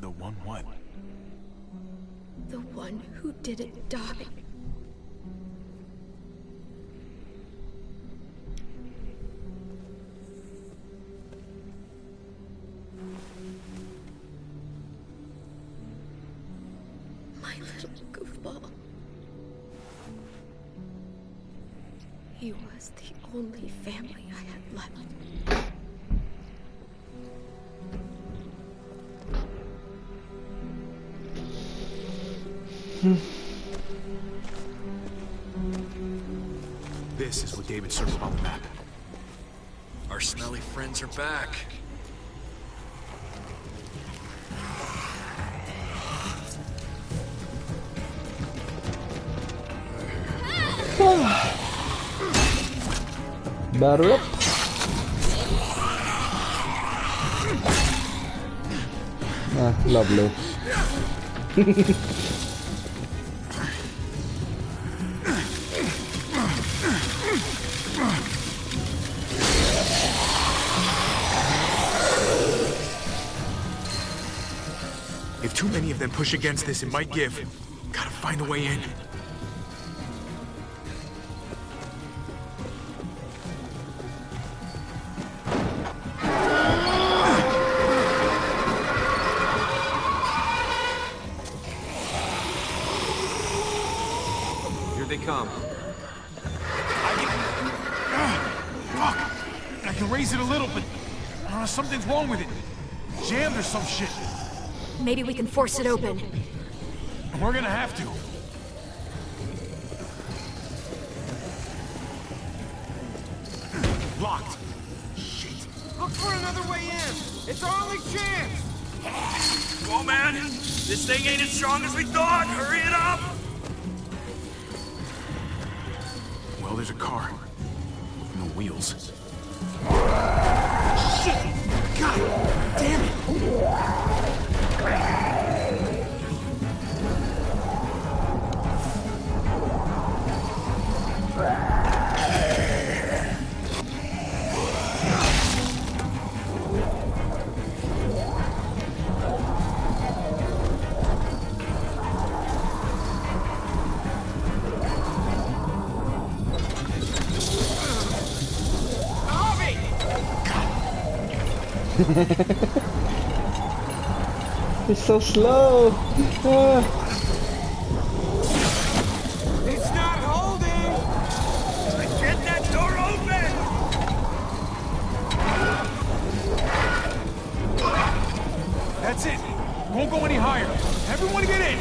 The one what? The one who didn't die. My little goofball. He was the only family I had left. This is what David circled on the map. Our smelly friends are back. Batter up. Ah, lovely. If too many of them push against this, it might give. Gotta find a way in. Here they come. Fuck! I can raise it a little, but something's wrong with it. Jammed or some shit. Maybe we can force it open. We're gonna have to. Locked. Shit. Look for another way in. It's our only chance. Come on, man. This thing ain't as strong as we thought. Hurry it up. Well, there's a car. No wheels. Shit! God damn it! It's so slow. It's not holding. Get that door open! That's it. Won't go any higher. Everyone get in!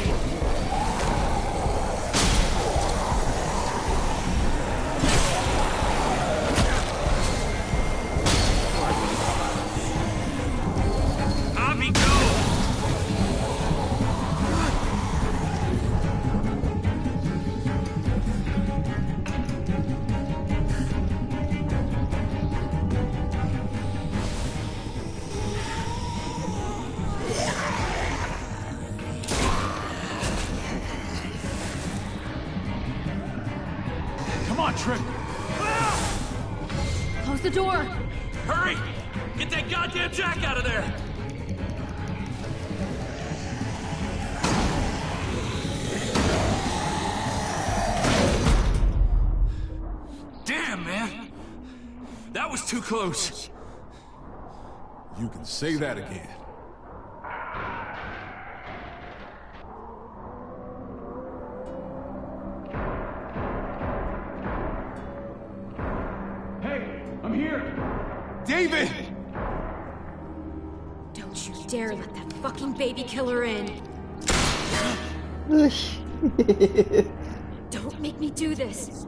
Abby, go! Come on, Trip. Close the door. Hurry! Get that goddamn jack out of there! Damn, man! That was too close. You can say that again. Hey, I'm here! David! Don't you dare let that fucking baby killer in. Don't make me do this.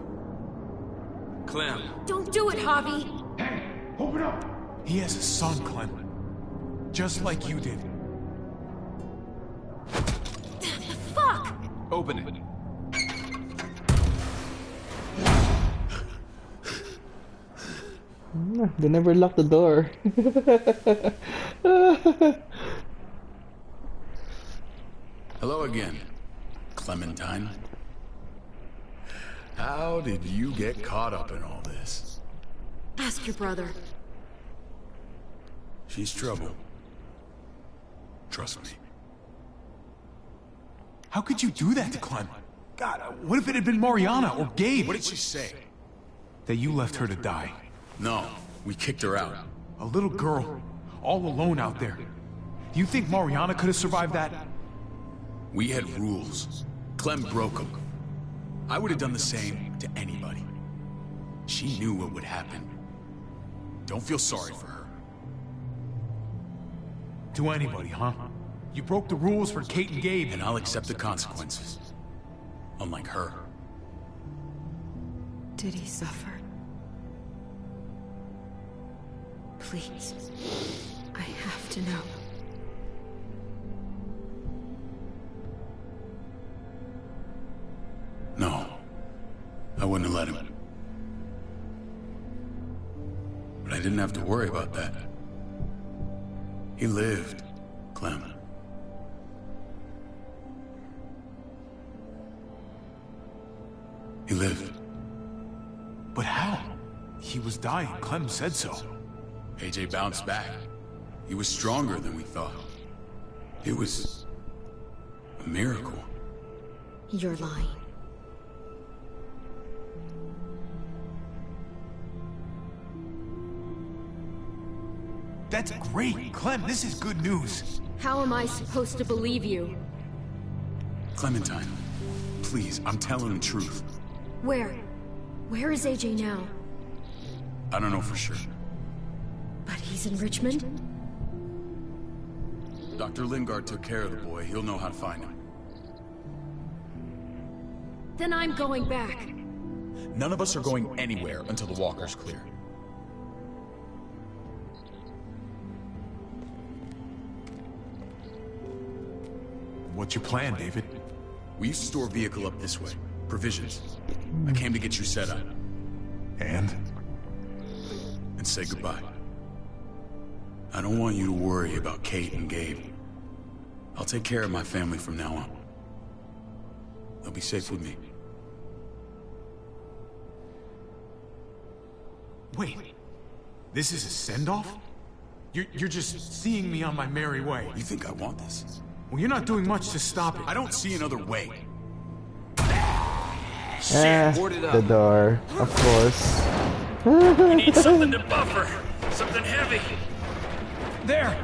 Clem. Don't do it, Javi. Hey, open up! He has a son, Clem. Just like you did. Fuck! Open it. They never locked the door. Hello again, Clementine. How did you get caught up in all this? Ask your brother. She's trouble. Trust me. How could you do that to Clem? God, what if it had been Mariana or Gabe? What did she say? That you left her to die. No, we kicked her out. A little girl, all alone out there. Do you think Mariana could have survived that? We had rules. Clem broke them. I would have done the same to anybody. She knew what would happen. Don't feel sorry for her. To anybody, huh? You broke the rules for Kate and Gabe. And I'll accept the consequences. Unlike her. Did he suffer? Please. I have to know. No. I wouldn't have let him. But I didn't have to worry about that. He lived, Clem. He lived. But how? He was dying. Clem said so. AJ bounced back. He was stronger than we thought. It was a miracle. You're lying. That's great. Clem, this is good news. How am I supposed to believe you? Clementine, please, I'm telling the truth. Where? Where is AJ now? I don't know for sure. But he's in Richmond? Dr. Lingard took care of the boy. He'll know how to find him. Then I'm going back. None of us are going anywhere until the walker's clear. What's your plan, David? We used to store a vehicle up this way. Provisions. I came to get you set up. And say goodbye. I don't want you to worry about Kate and Gabe. I'll take care of my family from now on. They'll be safe with me. Wait. This is a send-off? You're just seeing me on my merry way. You think I want this? Well, you're not doing much to stop it. I don't see another way. The door, of course. We need something to buffer. Something heavy. There!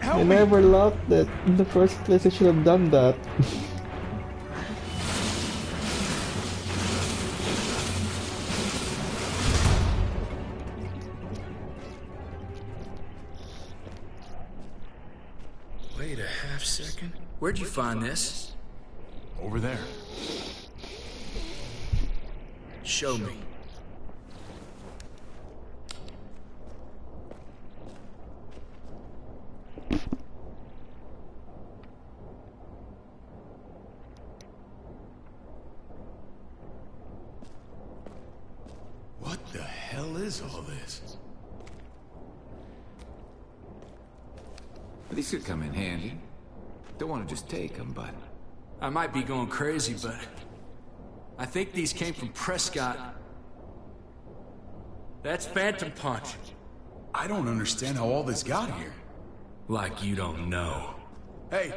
They never locked it. In the first place, they should have done that. Wait a half second. Where'd you find this? Over there. Show me. What the hell is all this? These could come in handy. Don't want to just take them, but... I might be going crazy, but... I think these came from Prescott. That's Phantom Punch. I don't understand how all this got here. Like you don't know. Hey,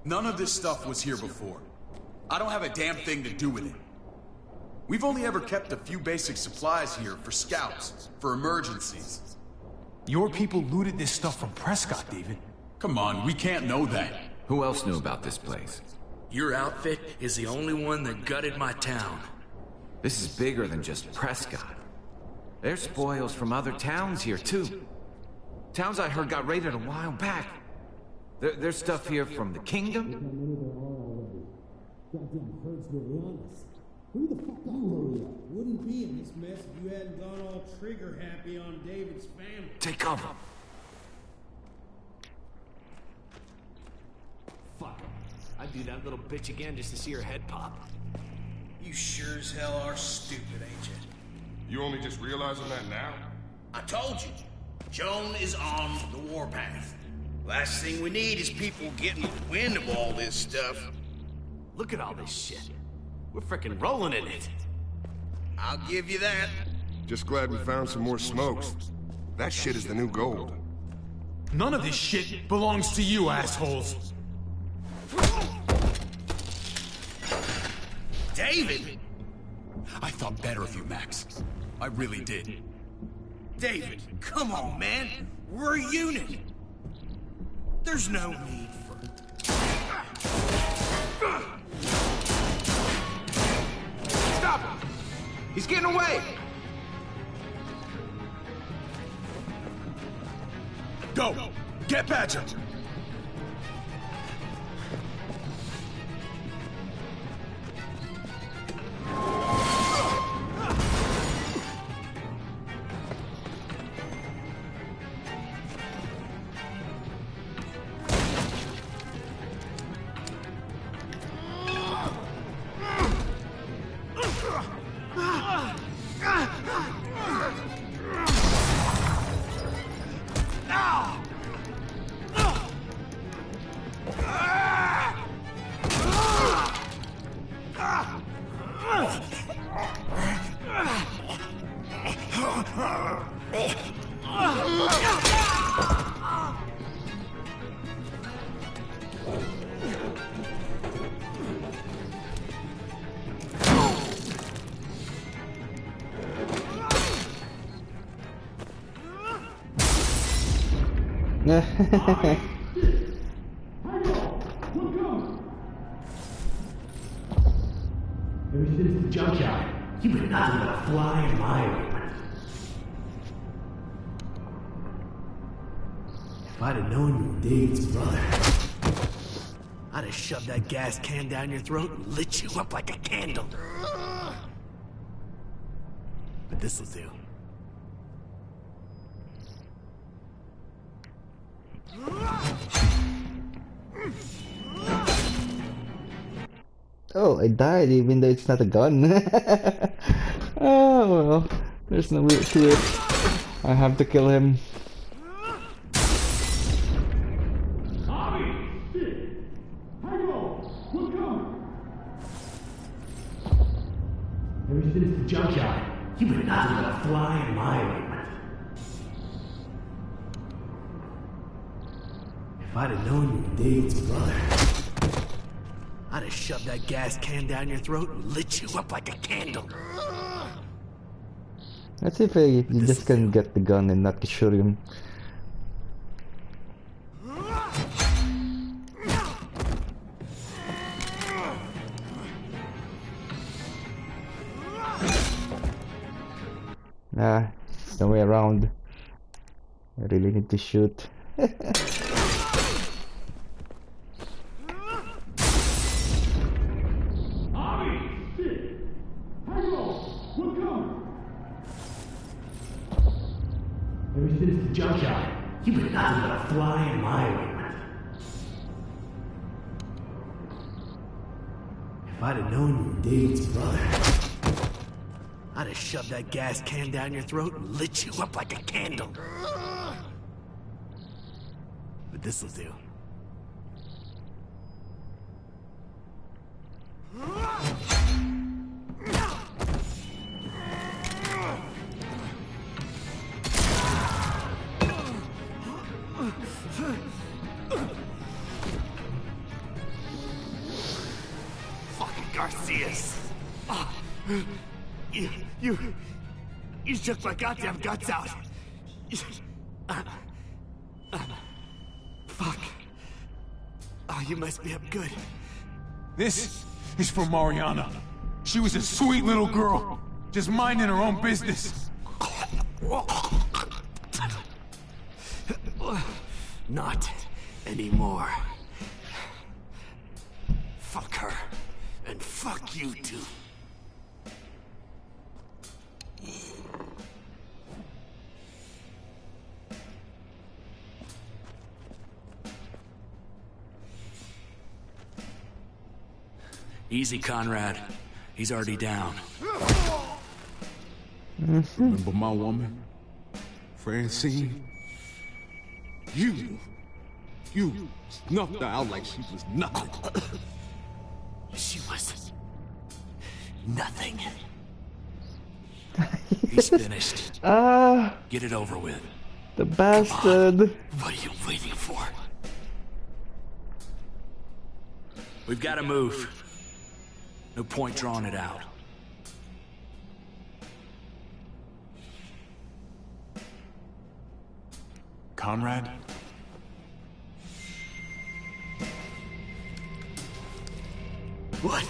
none of this stuff was here before. I don't have a damn thing to do with it. We've only ever kept a few basic supplies here for scouts, for emergencies. Your people looted this stuff from Prescott, David. Come on, we can't know that. Who else knew about this place? Your outfit is the only one that gutted my town. This is bigger than just Prescott. There's spoils from other towns here, too. Towns I heard got raided a while back. There's stuff here from the kingdom. Goddamn herd's really on us. Who the fuck you hurry up? Wouldn't be in this mess if you hadn't gone all trigger happy on David's family. Take cover. Fuck. I'd do that little bitch again just to see her head pop. You sure as hell are stupid, ain't you? You only just realizing that now? I told you. Joan is on the warpath. Last thing we need is people getting wind of all this stuff. Look at all this shit. We're frickin' rolling in it. I'll give you that. Just glad we found some more smokes. That shit is the new gold. None of this shit belongs to you, assholes. David! I thought better of you, Max. I really did. David, come on, man. We're a unit. There's no need for... Stop him! He's getting away! Go! Get Badger! Everything's junkyard. You been nothing but a fly in my ointment. If I'd have known you were Dave's brother, I'd have shoved that gas can down your throat and lit you up like a candle. But this'll do. Oh, I died even though it's not a gun. Oh well, there's no way to it. I have to kill him. Everything's the junkyard. You been nothing but a fly in my ointment. If I'd have known you were Dave's brother, I'd have shoved that gas can down your throat and lit you up like a candle. Let's see if you just can get the gun and not shoot him. Nah, it's no way around. I really need to shoot. junkyard. You've been nothing but a fly in my ointment. If I'd have known you were David's brother, I'd have shoved that gas can down your throat and lit you up like a candle. But this'll do. Fucking Garcias. Oh, you shook my goddamn guts out. Fuck. Oh, you messed me up good. This is for Mariana. She was a sweet little girl, just minding her own business. Not anymore. Fuck her. And fuck you too. Easy, Conrad. He's already down. Remember my woman? Francine? You snuffed her out like she was nothing. She was nothing. He's finished. Get it over with. The bastard. What are you waiting for? We've got to move. No point drawing it out. Conrad? What?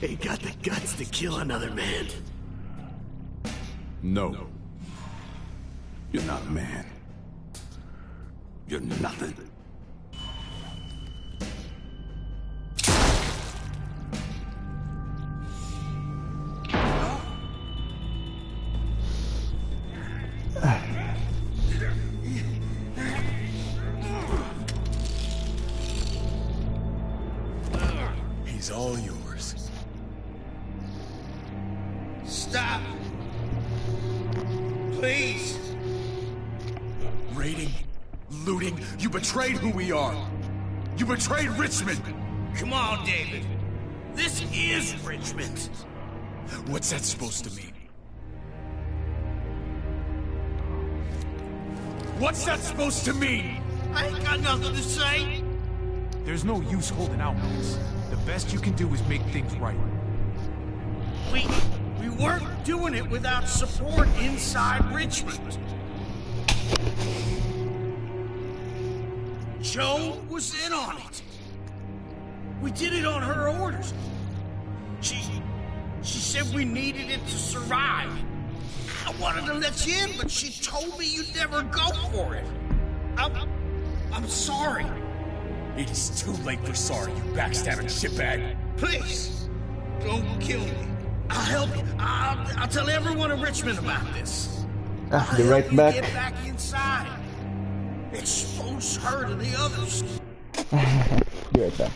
Ain't got the guts to kill another man. No. You're not a man. You're nothing. He's all yours. Stop! Please! Raiding, looting, you betrayed who we are. You betrayed Richmond. Come on, David. This is Richmond. What's that supposed to mean? What's that supposed to mean? I ain't got nothing to say. There's no use holding out, Max. The best you can do is make things right. We weren't doing it without support inside Richmond. Joan was in on it. We did it on her orders. She said we needed it to survive. I wanted to let you in, but she told me you'd never go for it. I'm sorry. It is too late for sorry, you backstabbing shitbag. Please, don't kill me. I'll help you. I'll tell everyone in Richmond about this. Be right back. Get back inside. Expose her to the others. Be right back.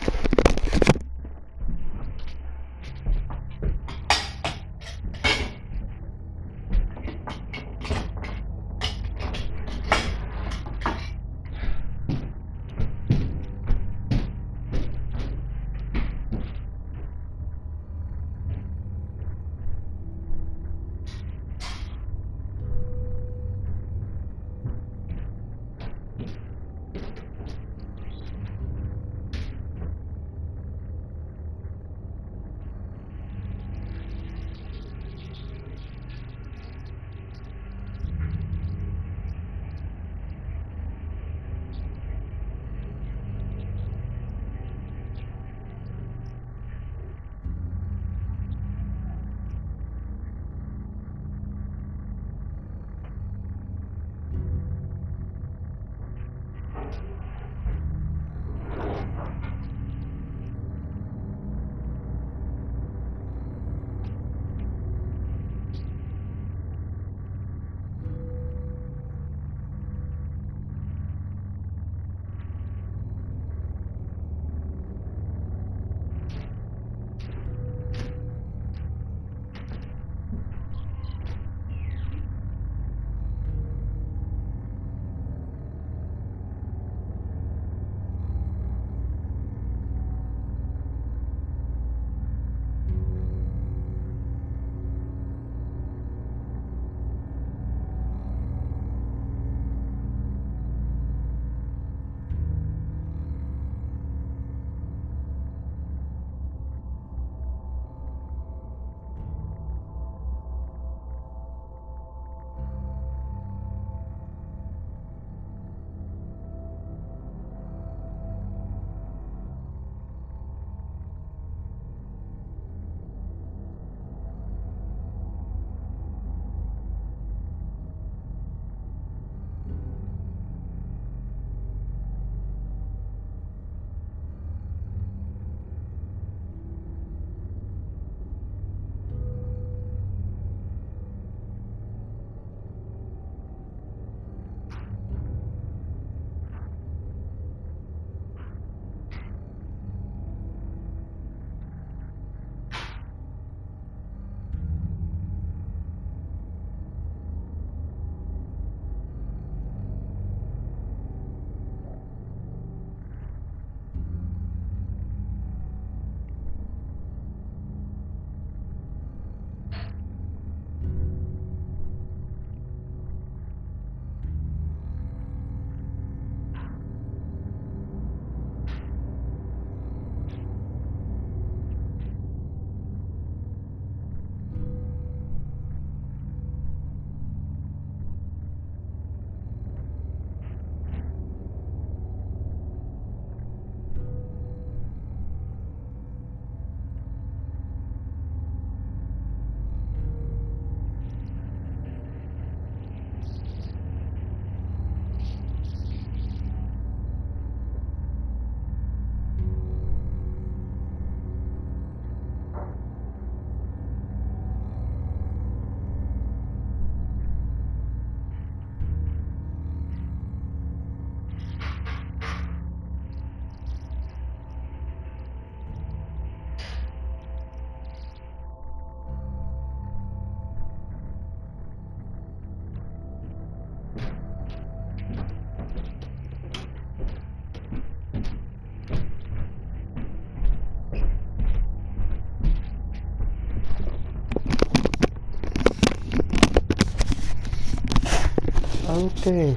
Okay,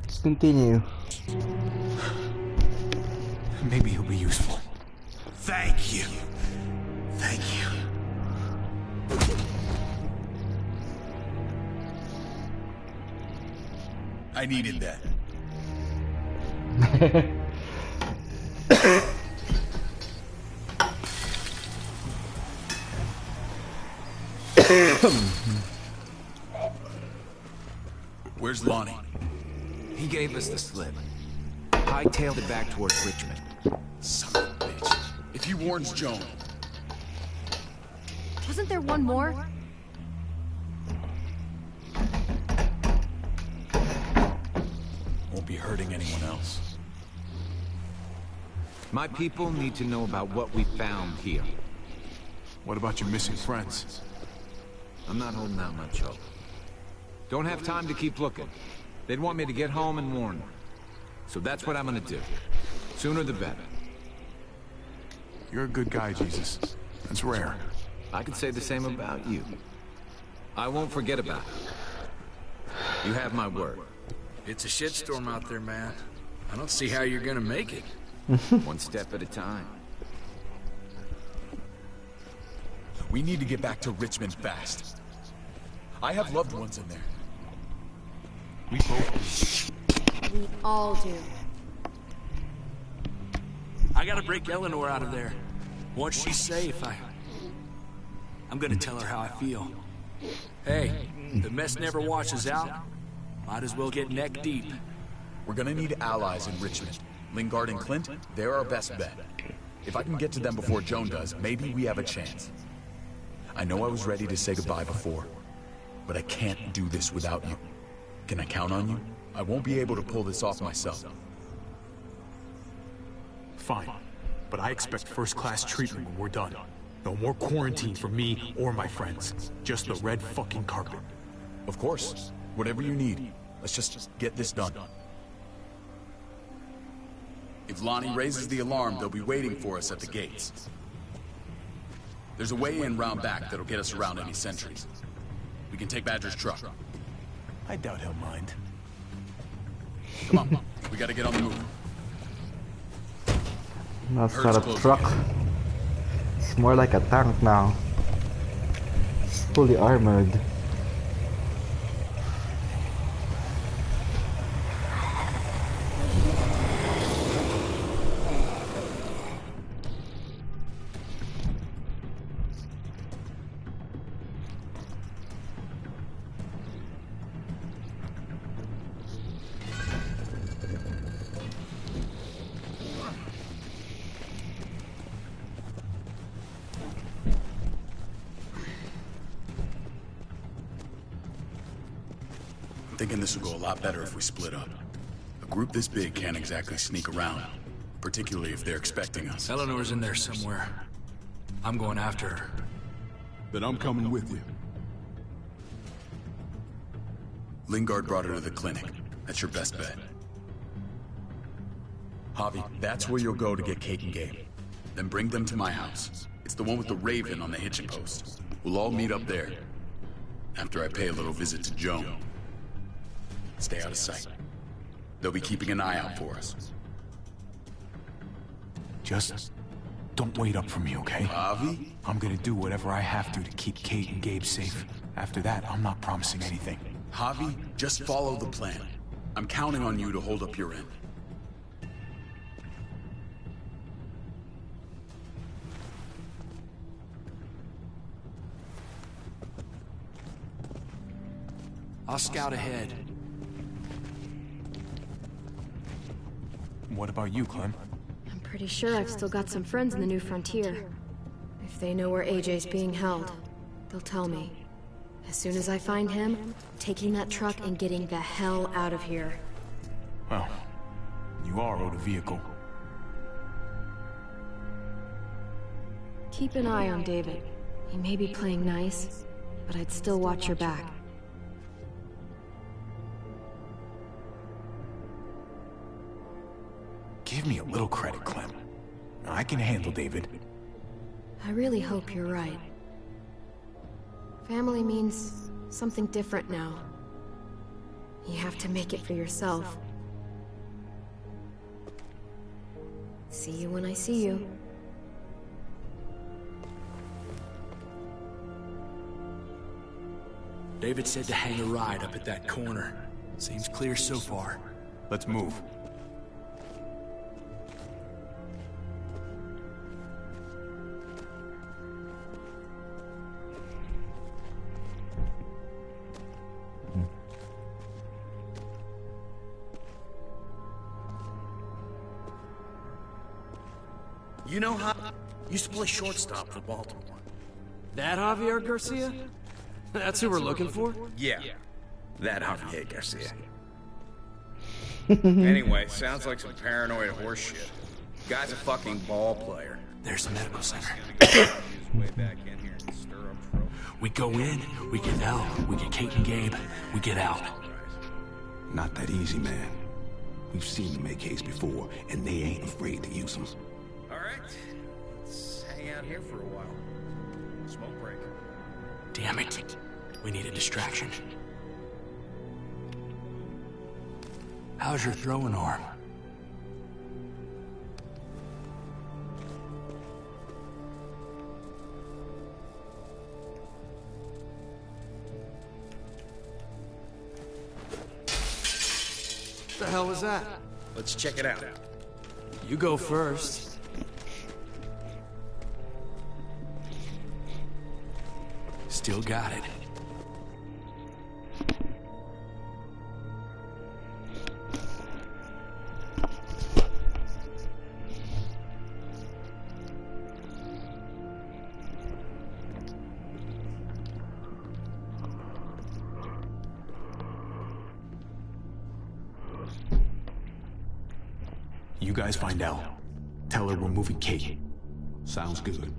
let's continue. Maybe he'll be useful. Thank you. Thank you. I needed that. Where's Lonnie? He gave us the slip. Hightailed it back towards Richmond. Son of a bitch. If he warns Joan... Wasn't there one more? Won't be hurting anyone else. My people need to know about what we found here. What about your missing friends? I'm not holding out much hope. Don't have time to keep looking. They'd want me to get home and warn them. So that's what I'm gonna do. Sooner the better. You're a good guy, Jesus. That's rare. I could say the same about you. I won't forget about it. You have my word. It's a shitstorm out there, man. I don't see how you're gonna make it. One step at a time. We need to get back to Richmond fast. I have loved ones in there. We both do. We all do. I gotta break Eleanor out of there. Once she's safe, I'm gonna tell her how I feel. Hey, the mess never washes out. Might as well get neck deep. We're gonna need allies in Richmond. Lingard and Clint, they're our best bet. If I can get to them before Joan does, maybe we have a chance. I know I was ready to say goodbye before, but I can't do this without you. Can I count on you? I won't be able to pull this off myself. Fine, but I expect first-class treatment when we're done. No more quarantine for me or my friends. Just the red fucking carpet. Of course. Whatever you need. Let's just get this done. If Lonnie raises the alarm, they'll be waiting for us at the gates. There's a way in round back that'll get us around any sentries. We can take Badger's truck. I doubt he'll mind. Come on, we gotta get on the move. That's not a truck. It's more like a tank now. It's fully armored. Thinking this will go a lot better if we split up. A group this big can't exactly sneak around, particularly if they're expecting us. Eleanor's in there somewhere. I'm going after her. Then I'm coming with you. Lingard brought her to the clinic. That's your best bet. Javi, that's where you'll go to get Kate and Gabe. Then bring them to my house. It's the one with the raven on the hitching post. We'll all meet up there. After I pay a little visit to Joan. Stay out of sight. They'll be keeping an eye out for us. Just don't wait up for me, okay? Javi? I'm gonna do whatever I have to keep Kate and Gabe safe. After that, I'm not promising anything. Javi, just follow the plan. I'm counting on you to hold up your end. I'll scout ahead. What about you, Clem? I'm pretty sure I've still got some friends in the New Frontier. If they know where AJ's being held, they'll tell me. As soon as I find him, taking that truck and getting the hell out of here. Well, you are owed a vehicle. Keep an eye on David. He may be playing nice, but I'd still watch your back. Give me a little credit, Clem. I can handle David. I really hope you're right. Family means something different now. You have to make it for yourself. See you when I see you. David said to hang a ride up at that corner. Seems clear so far. Let's move. You know how... Used to play shortstop for Baltimore. That Javier Garcia? That's who we're looking for? Yeah. That Javier Garcia. Anyway, sounds like some paranoid horseshit. Guy's a fucking ball player. There's the medical center. Way back in here and stir up trouble. We go in, we get Elle, we get Kate and Gabe, we get out. Not that easy, man. We've seen them AKs before, and they ain't afraid to use them. Alright, let's hang out here for a while. Smoke break. Damn it. We need a distraction. How's your throwing arm? What the hell was that? Let's check it out. You go first. Still got it. You guys find Elle. Tell her we're moving Kate. Sounds good.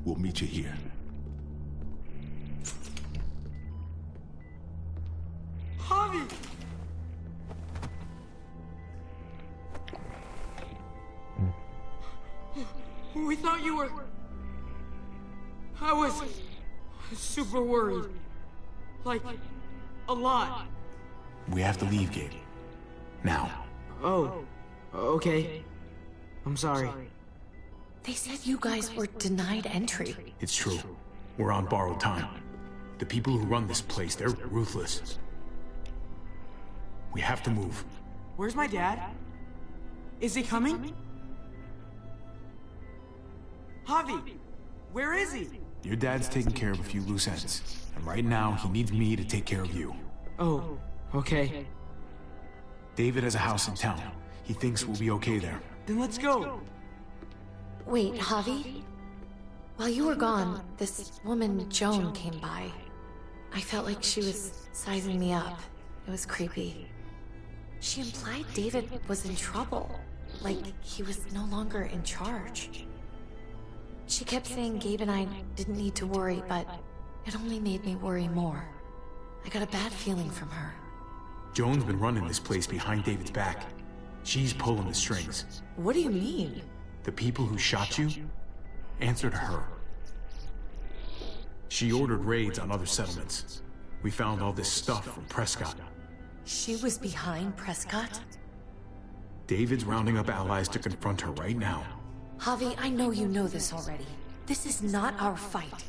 We'll meet you here. Javi! We thought you were... I was super worried. Like, a lot. We have to leave, Gabe. Now. Oh, okay. I'm sorry. They said you guys were denied entry. It's true. We're on borrowed time. The people who run this place, they're ruthless. We have to move. Where's my dad? Is he coming? Javi, where is he? Your dad's taking care of a few loose ends. And right now, he needs me to take care of you. Oh, okay. David has a house in town. He thinks we'll be okay there. Then let's go. Wait, Javi? While you were gone, this woman, Joan, came by. I felt like she was sizing me up. It was creepy. She implied David was in trouble. Like, he was no longer in charge. She kept saying Gabe and I didn't need to worry, but it only made me worry more. I got a bad feeling from her. Joan's been running this place behind David's back. She's pulling the strings. What do you mean? The people who shot you answered her. She ordered raids on other settlements. We found all this stuff from Prescott. She was behind Prescott? David's rounding up allies to confront her right now. Javi, I know you know this already. This is not our fight.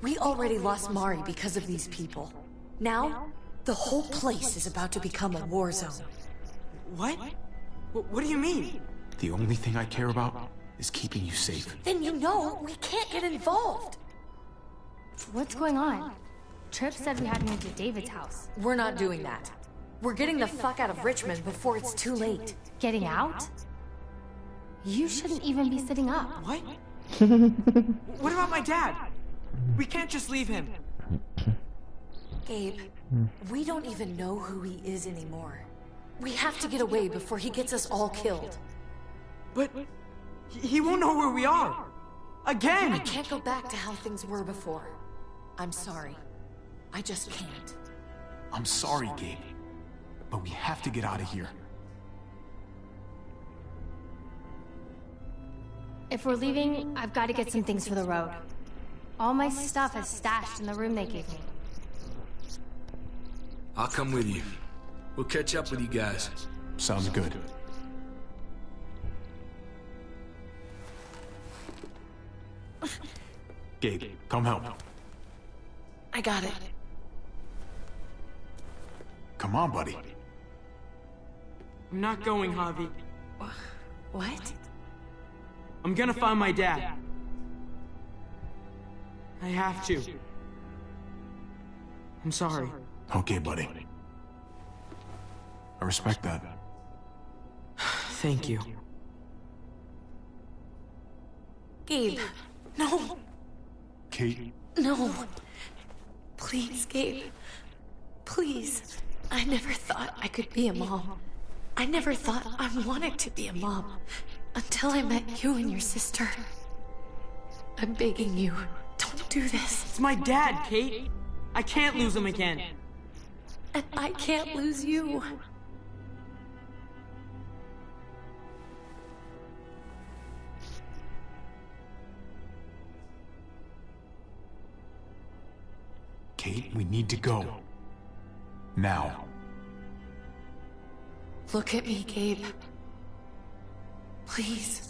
We already lost Mari because of these people. Now, the whole place is about to become a war zone. What? What do you mean? The only thing I care about is keeping you safe. Then you know we can't get involved. What's going on? Tripp said we had to move to David's house. We're not doing that. We're getting the fuck out of Richmond before it's too late. Getting out? You shouldn't even be sitting up. What? What about my dad? We can't just leave him. Gabe, we don't even know who he is anymore. We have to get away before he gets us all killed. But he won't know where we are. Again! I can't go back to how things were before. I'm sorry. I just can't. I'm sorry, Gabe. But we have to get out of here. If we're leaving, I've got to get some things for the road. All my stuff is stashed in the room they gave me. I'll come with you. We'll catch up with you guys. Sounds good. Gabe, come help. I got it. Come on, buddy. I'm not going, Javi. What? I'm gonna find my dad. I have to. I'm sorry. Okay, buddy. I respect that. Thank you. Gabe, no. Kate? No. Please, Gabe. Please. I never thought I could be a mom. I never thought I wanted to be a mom. Until I met you and your sister. I'm begging you, don't do this. It's my dad, Kate. I can't lose him again. And I can't lose you. Kate, we need to go. Now. Look at me, Gabe. Please.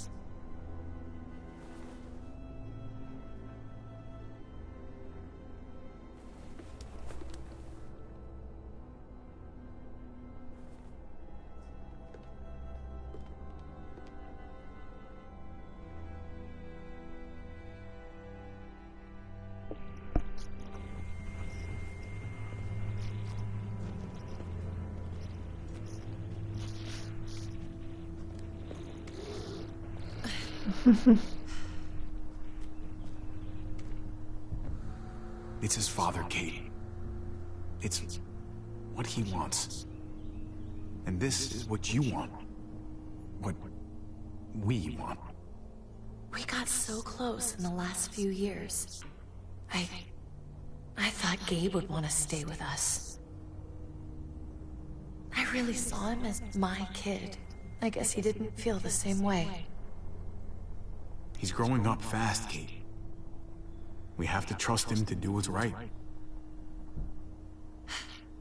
It's his father, Kate. It's what he wants. And this is what you want. What we want. We got so close in the last few years. I thought Gabe would want to stay with us. I really saw him as my kid. I guess he didn't feel the same way. He's growing up fast, Kate. We have to trust him to do what's right.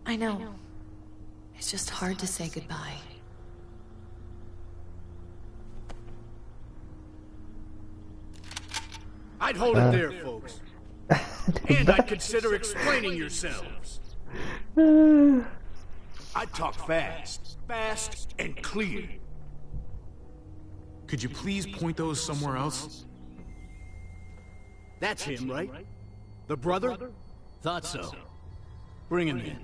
I know. It's just hard to say goodbye. I'd hold it there, folks. And I'd consider explaining yourselves. I'd talk fast. Fast and clear. Could you please point those somewhere else? That's him, right? The brother? Thought so. Bring him in.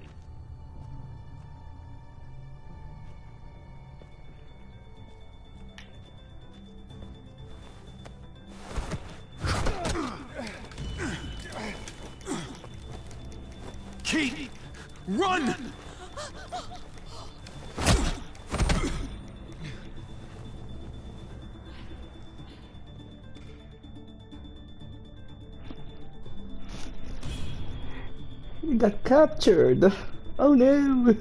Kate! Run! He got captured. Oh no.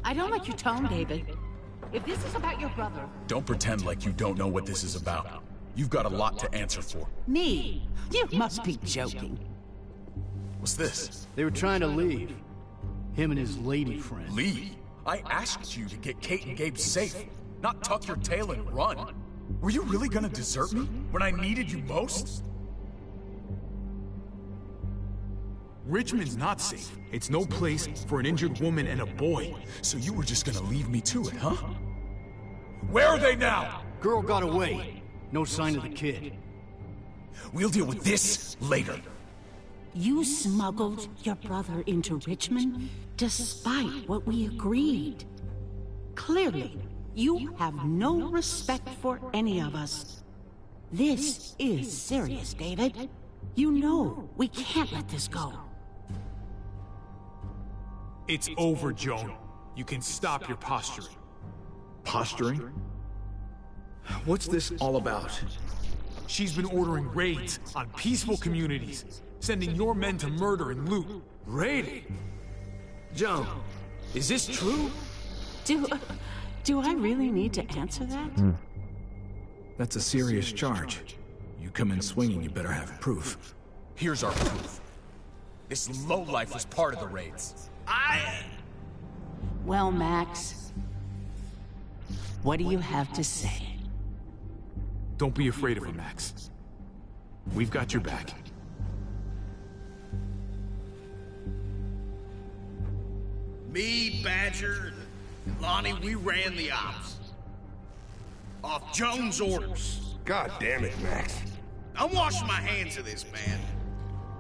I don't like your tone, David. If this is about your brother... Don't pretend like you don't know what this is about. You've got a lot to answer for. Me? You must be joking. What's this? They were trying to leave. Him and his lady friend. Leave? I asked you to get Kate and Gabe safe, not tuck your tail and run. Were you really gonna desert me when I needed you most? Richmond's not safe. It's no place for an injured woman and a boy. So you were just gonna leave me to it, huh? Where are they now? Girl got away. No sign of the kid. We'll deal with this later. You smuggled your brother into Richmond despite what we agreed. Clearly, you have no respect for any of us. This is serious, David. You know we can't let this go. It's over, Joan. You can stop your posturing. Posturing? What's this all about? She's been ordering raids on peaceful communities, sending your men to murder and loot. Raiding? Joan, is this true? Do I really need to answer that? That's a serious charge. You come in swinging, you better have proof. Here's our proof. This lowlife was part of the raids. Well, Max, what do you have to say? Don't be afraid of her, Max. We've got your back. Me, Badger, and Lonnie, we ran the ops. Off Jones' orders. God damn it, Max. I'm washing my hands of this, man.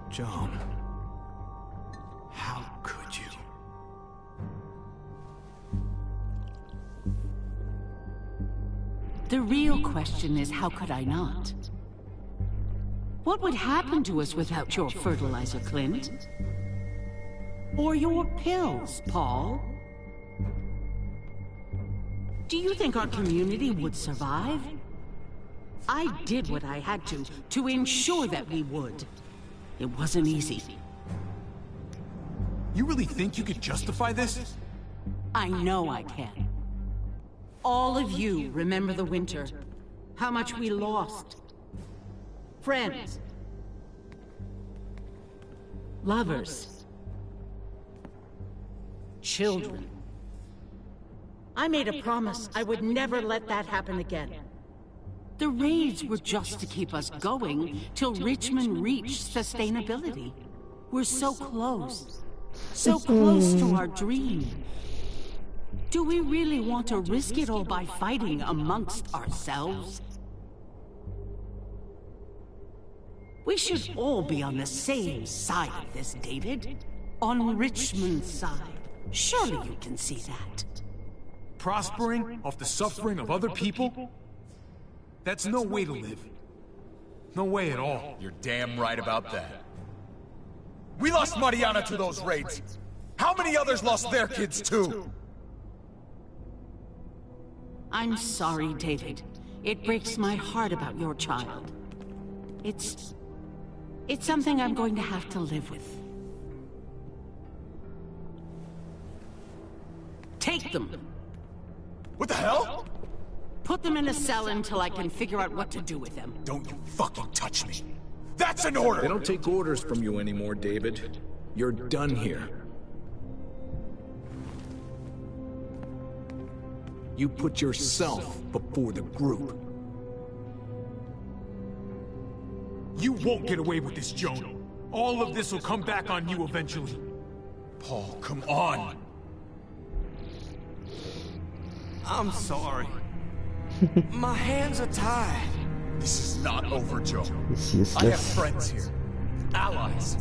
Joan, how could you? The real question is, how could I not? What would happen to us without your fertilizer, Clint? Or your pills, Paul? Do you think our community would survive? I did what I had to ensure that we would. It wasn't easy. You really think you could justify this? I know I can. All of you remember the winter. How much we lost. Friends. Lovers. Children. I made a promise I would never let that happen again. The raids were just to keep us going till Richmond reached sustainability. We're so close. So close to our dream. Do we really want to risk it all by fighting amongst ourselves? We should all be on the same side of this, David. On Richmond's side. Surely you can see that. Prospering off the suffering of other people? That's no way to live. No way at all. You're damn right about that. We lost Mariana to those raids. How many others lost their kids too? I'm sorry, David. It breaks my heart about your child. It's something I'm going to have to live with. Take them. What the hell? Put them in a cell until I can figure out what to do with them. Don't you fucking touch me. That's an order! They don't take orders from you anymore, David. You're done here. You put yourself before the group. You won't get away with this, Joan. All of this will come back on you eventually. Paul, come on! I'm sorry. My hands are tied. This is not over, Joe. It's useless. I have friends here. Allies.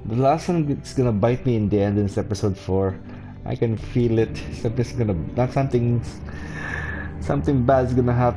The last one is gonna bite me in the end in this episode 4. I can feel it. Something bad's gonna happen.